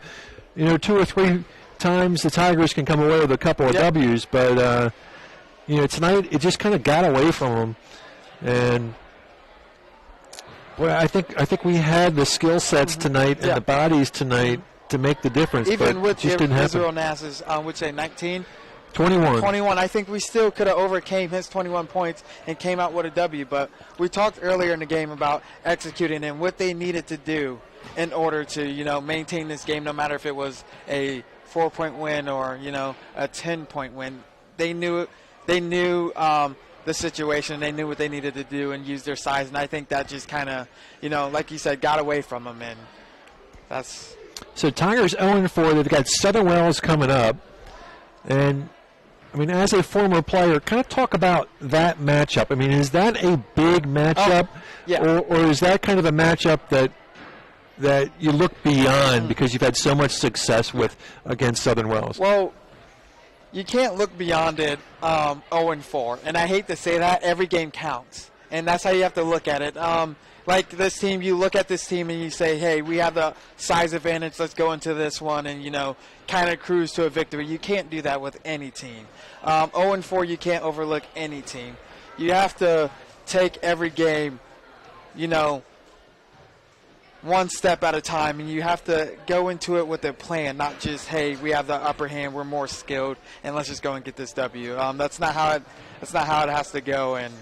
2 or 3 times the Tigers can come away with a couple of W's, but tonight it just kind of got away from them, and boy, I think we had the skill sets tonight and the bodies tonight to make the difference. Even but with just didn't Israel happen. Nash's, would say 19. 21. I think we still could have overcame his 21 points and came out with a W. But we talked earlier in the game about executing and what they needed to do in order to, maintain this game, no matter if it was a 4-point win or, a 10-point win. They knew the situation. They knew what they needed to do and use their size. And I think that just kind of, like you said, got away from them. And that's. So Tigers 0-4. They've got Southern Wells coming up. And, I mean, as a former player, kind of talk about that matchup. I mean, is that a big matchup? Or is that kind of a matchup that you look beyond because you've had so much success with against Southern Wells? Well, you can't look beyond it 0-4. And I hate to say that. Every game counts. And that's how you have to look at it. Like this team, you look at this team and you say, hey, we have the size advantage. Let's go into this one and, kind of cruise to a victory. You can't do that with any team. 0-4, you can't overlook any team. You have to take every game, one step at a time, and you have to go into it with a plan, not just, hey, we have the upper hand, we're more skilled, and let's just go and get this W. That's not how it has to go, and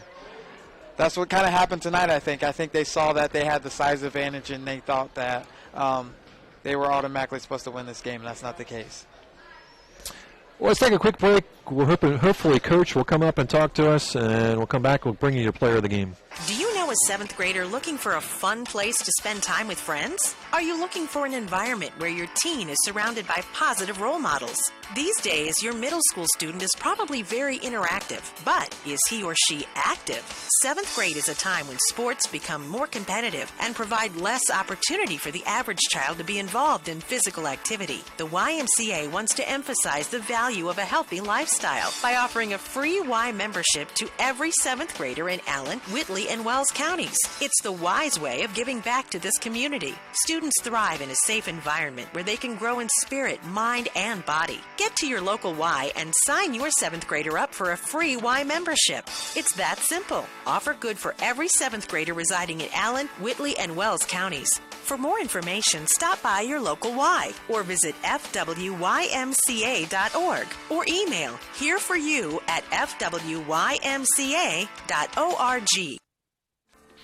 that's what kind of happened tonight, I think. I think they saw that they had the size advantage, and they thought that they were automatically supposed to win this game, and that's not the case. Well, let's take a quick break. Hopefully Coach will come up and talk to us, and we'll come back. We'll bring you your player of the game. Do you know a a 7th grader looking for a fun place to spend time with friends? Are you looking for an environment where your teen is surrounded by positive role models? These days, your middle school student is probably very interactive, but is he or she active? 7th grade is a time when sports become more competitive and provide less opportunity for the average child to be involved in physical activity. The YMCA wants to emphasize the value of a healthy lifestyle by offering a free Y membership to every 7th grader in Allen, Whitley, and Wells counties. It's the wise way of giving back to this community. Students thrive in a safe environment where they can grow in spirit, mind, and body. Get to your local Y and sign your 7th grader up for a free Y membership. It's that simple. Offer good for every 7th grader residing in Allen, Whitley, and Wells counties. For more information, stop by your local Y or visit fwymca.org or email hereforyou@fwymca.org.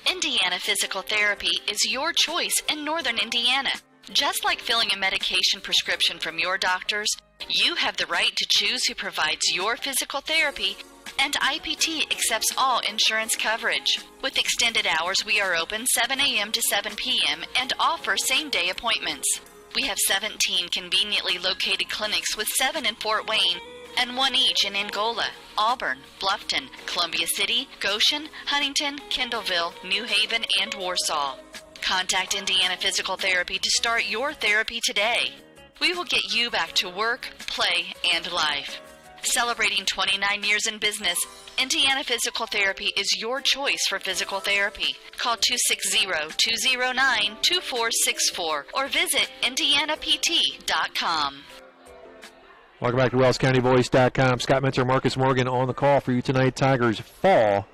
Indiana Physical Therapy is your choice in Northern Indiana. Just like filling a medication prescription from your doctors, you have the right to choose who provides your physical therapy, and IPT accepts all insurance coverage. With extended hours, we are open 7 a.m. to 7 p.m. and offer same-day appointments. We have 17 conveniently located clinics with 7 in Fort Wayne and 1 each in Angola, Auburn, Bluffton, Columbia City, Goshen, Huntington, Kendallville, New Haven, and Warsaw. Contact Indiana Physical Therapy to start your therapy today. We will get you back to work, play, and life. Celebrating 29 years in business, Indiana Physical Therapy is your choice for physical therapy. Call 260-209-2464 or visit indianapt.com. Welcome back to WellsCountyVoice.com. Scott Mentor, Marcus Morgan on the call for you tonight. Tigers fall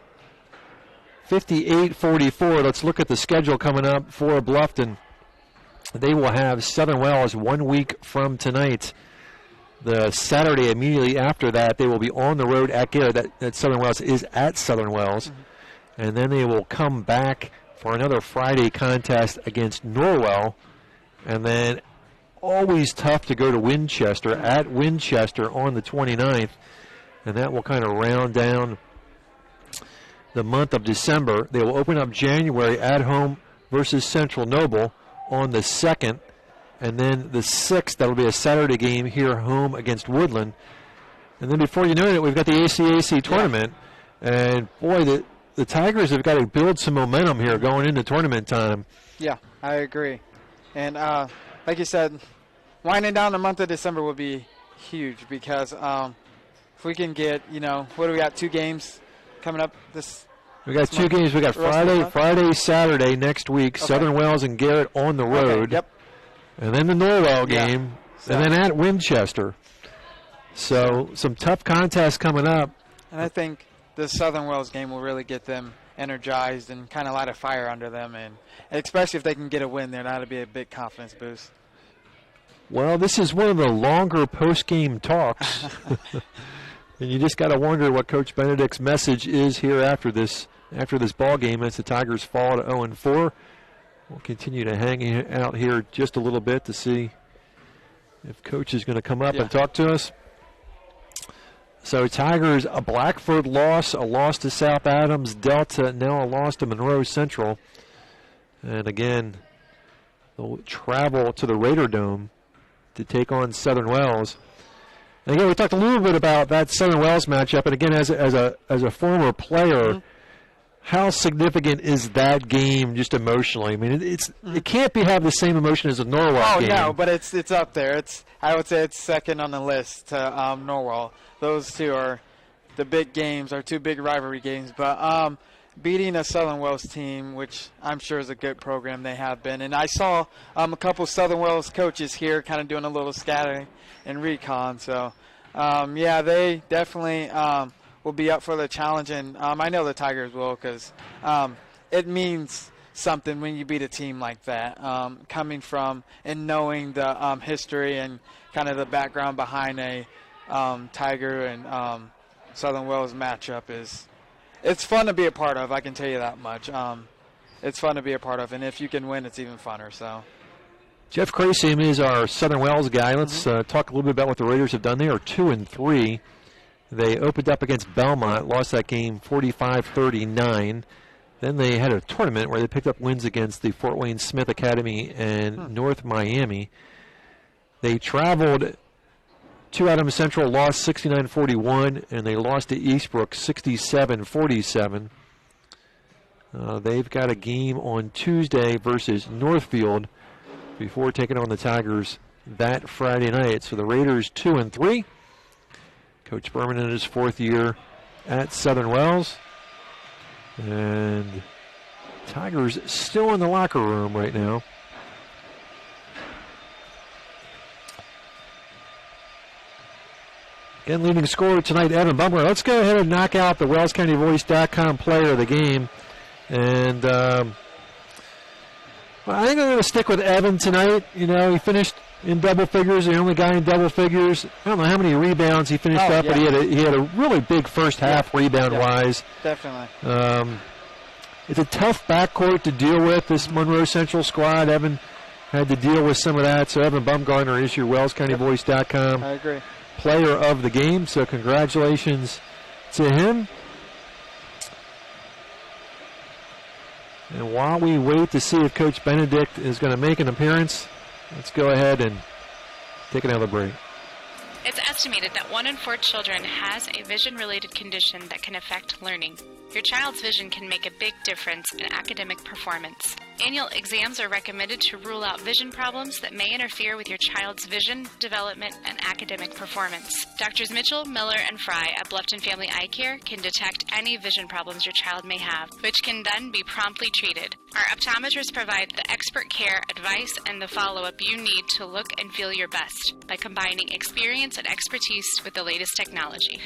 58-44. Let's look at the schedule coming up for Bluffton. They will have Southern Wells 1 week from tonight. The Saturday immediately after that, they will be on the road at Garrett. That Southern Wells is at Southern Wells. Mm-hmm. And then they will come back for another Friday contest against Norwell. And then always tough to go to Winchester, at Winchester on the 29th. And that will kind of round down the month of December. They will open up January at home versus Central Noble on the 2nd. And then the 6th, that will be a Saturday game here home against Woodland. And then before you know it, we've got the ACAC tournament. Yeah. And, boy, the Tigers have got to build some momentum here going into tournament time. Yeah, I agree. And like you said, winding down the month of December will be huge because if we can get, what do we got, 2 games coming up this We got 2 games. We got Friday, Saturday next week, okay. Southern Wells and Garrett on the road. Okay, yep. And then the Norwell game, and then at Winchester. So some tough contests coming up. And I think the Southern Wells game will really get them energized and kind of light a fire under them, and especially if they can get a win there, that'll be a big confidence boost. Well, this is one of the longer post-game talks. And you just got to wonder what Coach Benedict's message is here after this ball game as the Tigers fall to 0-4. We'll continue to hang out here just a little bit to see if Coach is going to come up and talk to us. So Tigers, a Blackford loss, a loss to South Adams, Delta, now a loss to Monroe Central. And again, they'll travel to the Raider Dome to take on Southern Wells. And again, we talked a little bit about that Southern Wells matchup. And again, as a former player, how significant is that game just emotionally? I mean, it can't have the same emotion as a Norwell game. Oh, no, but it's up there. I would say it's second on the list to Norwell. Those two are the big games, our 2 big rivalry games. But beating a Southern Wells team, which I'm sure is a good program, they have been. And I saw a couple Southern Wells coaches here kind of doing a little scouting and recon. So, they definitely will be up for the challenge, and I know the Tigers will because it means something when you beat a team like that. Coming from and knowing the history and kind of the background behind a Tiger and Southern Wells matchup it's fun to be a part of. I can tell you that much. It's fun to be a part of, and if you can win, it's even funner. So. Jeff Krasim is our Southern Wells guy. Let's talk a little bit about what the Raiders have done. They are 2-3. They opened up against Belmont, lost that game 45-39. Then they had a tournament where they picked up wins against the Fort Wayne Smith Academy and North Miami. They traveled to Adams Central, lost 69-41, and they lost to Eastbrook 67-47. They've got a game on Tuesday versus Northfield before taking on the Tigers that Friday night. So the Raiders 2-3. Coach Berman in his 4th year at Southern Wells. And Tigers still in the locker room right now. Again, leading scorer tonight, Evan Bumler. Let's go ahead and knock out the WellsCountyVoice.com player of the game. And I think I'm going to stick with Evan tonight. You know, he finished in double figures, the only guy in double figures. I don't know how many rebounds he finished up, but he had a really big first half rebound-wise. Definitely. It's a tough backcourt to deal with, this Monroe Central squad. Evan had to deal with some of that. So Evan Bumgarner is your WellsCountyVoice.com I agree. player of the game. So congratulations to him. And while we wait to see if Coach Benedict is going to make an appearance, let's go ahead and take another break. It's estimated that 1 in 4 children has a vision-related condition that can affect learning. Your child's vision can make a big difference in academic performance. Annual exams are recommended to rule out vision problems that may interfere with your child's vision, development, and academic performance. Doctors Mitchell, Miller, and Fry at Bluffton Family Eye Care can detect any vision problems your child may have, which can then be promptly treated. Our optometrists provide the expert care, advice, and the follow-up you need to look and feel your best by combining experience and expertise with the latest technology.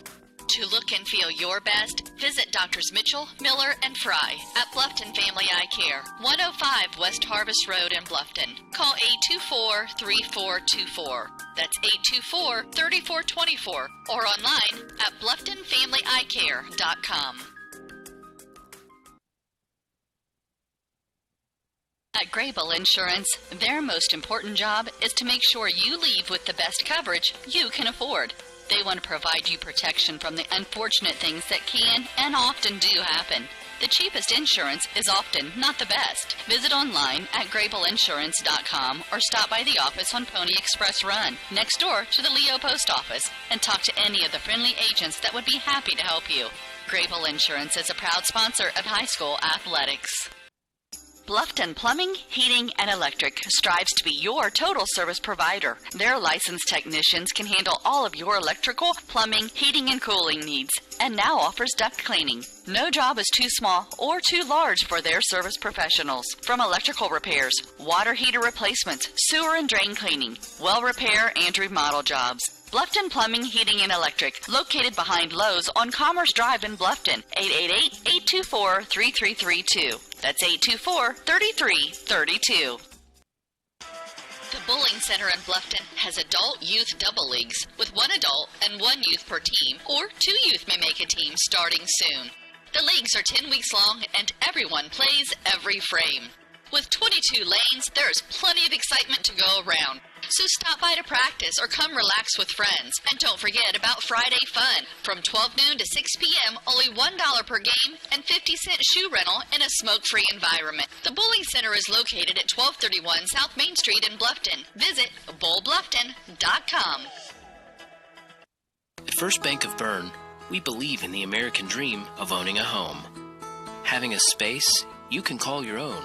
To look and feel your best, visit Doctors Mitchell, Miller, and Fry at Bluffton Family Eye Care, 105 West Harvest Road in Bluffton. Call 824-3424. That's 824-3424 or online at BlufftonFamilyEyeCare.com. At Grable Insurance, their most important job is to make sure you leave with the best coverage you can afford. They want to provide you protection from the unfortunate things that can and often do happen. The cheapest insurance is often not the best. Visit online at GrableInsurance.com or stop by the office on Pony Express Run, next door to the Leo Post Office, and talk to any of the friendly agents that would be happy to help you. Grable Insurance is a proud sponsor of high school athletics. Bluffton Plumbing, Heating, and Electric strives to be your total service provider. Their licensed technicians can handle all of your electrical, plumbing, heating, and cooling needs, and now offers duct cleaning. No job is too small or too large for their service professionals. From electrical repairs, water heater replacements, sewer and drain cleaning, well repair, and remodel jobs. Bluffton Plumbing, Heating, and Electric, located behind Lowe's on Commerce Drive in Bluffton, 888-824-3332. That's 824-3332. The Bowling Center in Bluffton has adult youth double leagues with 1 adult and 1 youth per team, or 2 youth may make a team starting soon. The leagues are 10 weeks long and everyone plays every frame. With 22 lanes, there is plenty of excitement to go around. So stop by to practice or come relax with friends. And don't forget about Friday Fun. From 12 noon to 6 p.m., only $1 per game and 50-cent shoe rental in a smoke-free environment. The Bowling Center is located at 1231 South Main Street in Bluffton. Visit bowlbluffton.com. At First Bank of Bern, we believe in the American dream of owning a home. Having a space you can call your own.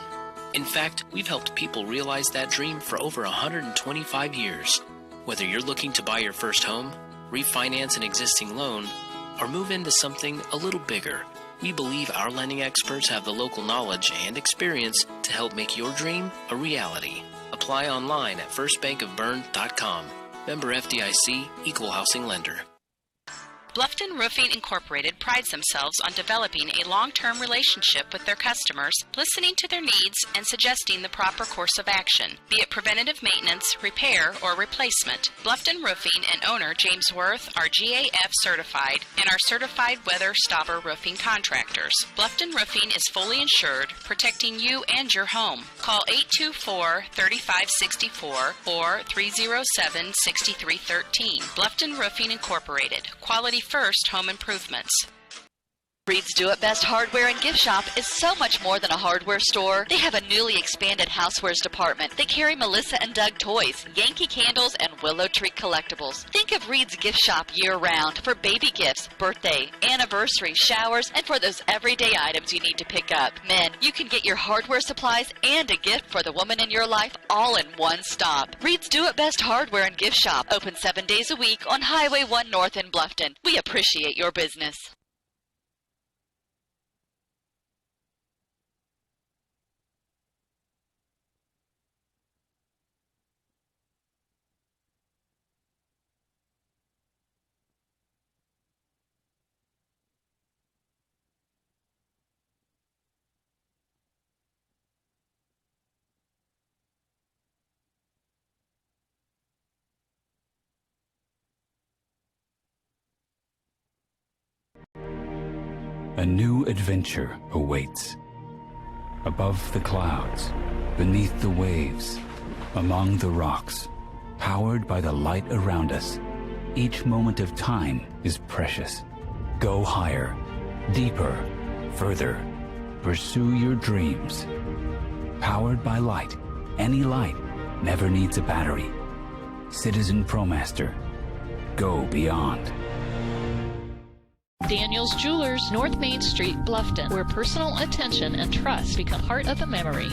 In fact, we've helped people realize that dream for over 125 years. Whether you're looking to buy your first home, refinance an existing loan, or move into something a little bigger, we believe our lending experts have the local knowledge and experience to help make your dream a reality. Apply online at firstbankofbern.com. Member FDIC, Equal Housing Lender. Bluffton Roofing Incorporated prides themselves on developing a long-term relationship with their customers, listening to their needs and suggesting the proper course of action, be it preventative maintenance, repair, or replacement. Bluffton Roofing and owner James Worth are GAF certified and are certified weather stopper roofing contractors. Bluffton Roofing is fully insured, protecting you and your home. Call 824-3564 or 307-6313. Bluffton Roofing Incorporated. Quality first home improvements. Reed's Do It Best Hardware and Gift Shop is so much more than a hardware store. They have a newly expanded housewares department. They carry Melissa and Doug toys, Yankee candles, and Willow Tree collectibles. Think of Reed's Gift Shop year-round for baby gifts, birthday, anniversary, showers, and for those everyday items you need to pick up. Men, you can get your hardware supplies and a gift for the woman in your life all in one stop. Reed's Do It Best Hardware and Gift Shop, open 7 days a week on Highway 1 North in Bluffton. We appreciate your business. A new adventure awaits. Above the clouds, beneath the waves, among the rocks, powered by the light around us, each moment of time is precious. Go higher, deeper, further. Pursue your dreams. Powered by light. Any light never needs a battery. Citizen ProMaster. Go beyond. Daniel's Jewelers, North Main Street, Bluffton, where personal attention and trust become part of the memory.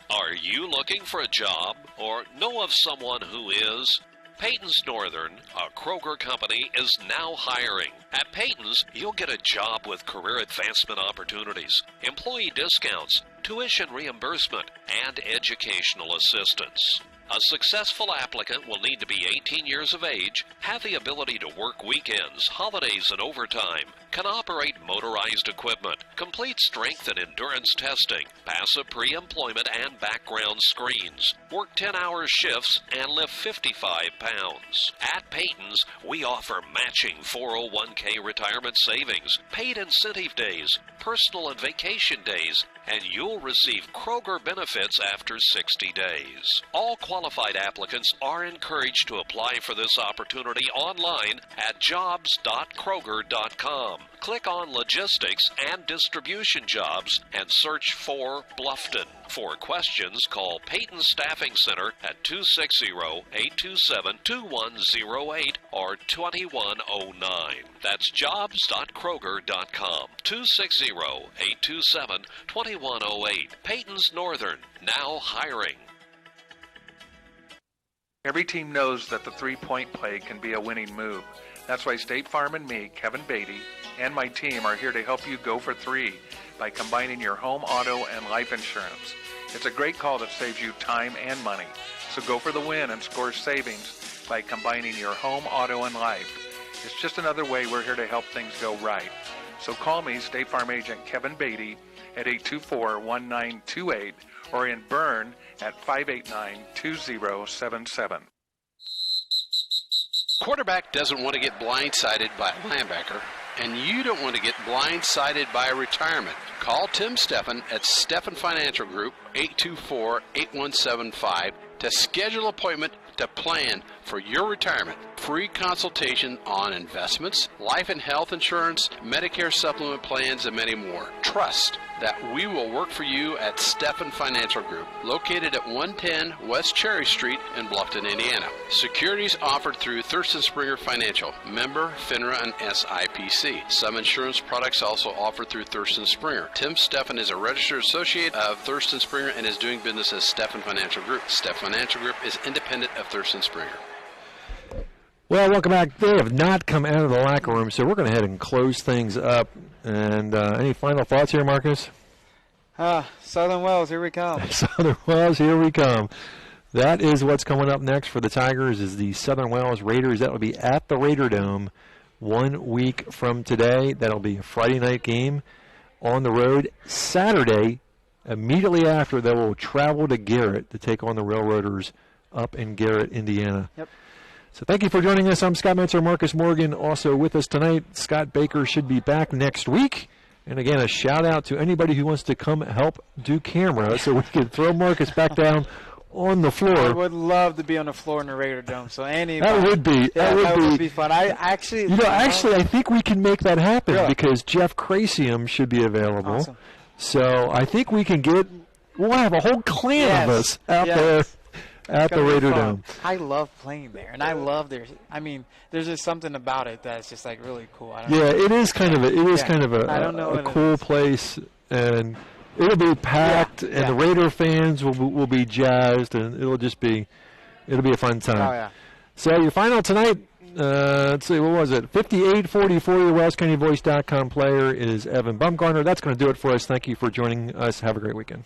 Are you looking for a job or know of someone who is? Peyton's Northern, a Kroger company, is now hiring. At Peyton's, you'll get a job with career advancement opportunities, employee discounts, tuition reimbursement, and educational assistance. A successful applicant will need to be 18 years of age, have the ability to work weekends, holidays, and overtime, can operate motorized equipment, complete strength and endurance testing, pass a pre-employment and background screens, work 10-hour shifts, and lift 55 pounds. At Peyton's, we offer matching 401k retirement savings, paid incentive days, personal and vacation days, and you'll receive Kroger benefits after 60 days. All qualified applicants are encouraged to apply for this opportunity online at jobs.kroger.com. Click on Logistics and Distribution Jobs and search for Bluffton. For questions, call Peyton Staffing Center at 260-827-2108 or 2109. That's jobs.kroger.com. 260-827-2108. Peyton's Northern, now hiring. Every team knows that the three-point play can be a winning move. That's why State Farm and me, Kevin Beatty, and my team are here to help you go for three by combining your home, auto, and life insurance. It's a great call that saves you time and money. So go for the win and score savings by combining your home, auto, and life. It's just another way we're here to help things go right. So call me, State Farm Agent Kevin Beatty, at 824-1928 or in Bern at 589-2077. Quarterback doesn't want to get blindsided by a linebacker, and you don't want to get blindsided by a retirement. Call Tim Steffen at Steffen Financial Group, 824-8175, to schedule an appointment to plan for your retirement. Free consultation on investments, life and health insurance, Medicare supplement plans, and many more. Trust that we will work for you at Steffen Financial Group, located at 110 West Cherry Street in Bluffton, Indiana. Securities offered through Thurston Springer Financial, member FINRA and SIPC. Some insurance products also offered through Thurston Springer. Tim Steffen is a registered associate of Thurston Springer and is doing business as Steffen Financial Group. Steffen Financial Group is independent of Thurston Springer. Well, welcome back. They have not come out of the locker room, so we're going to head and close things up. And any final thoughts here, Marcus? Southern Wells, here we come. Southern Wells, here we come. That is what's coming up next for the Tigers is the Southern Wells Raiders. That will be at the Raider Dome 1 week from today. That will be a Friday night game on the road. Saturday, immediately after, they will travel to Garrett to take on the Railroaders up in Garrett, Indiana. Yep. So thank you for joining us. I'm Scott Metzer, Marcus Morgan. Also with us tonight, Scott Baker should be back next week. And again, a shout out to anybody who wants to come help do camera so we can throw Marcus back down on the floor. I would love to be on the floor in the Raider Dome. So anybody. That would be. Yeah, that would be fun. I think we can make that happen really? Because Jeff Crasium should be available. Awesome. So I think we can we'll have a whole clan of us out there at the Raider Dome. I love playing there, and I love there's just something about it that's just like really cool. It is kind of a cool place, and it'll be packed, and the Raider fans will be jazzed, and it'll be a fun time. Oh yeah. So your final tonight, let's see, what was it? 58-44. Your WellsCountyVoice.com player is Evan Bumgarner. That's going to do it for us. Thank you for joining us. Have a great weekend.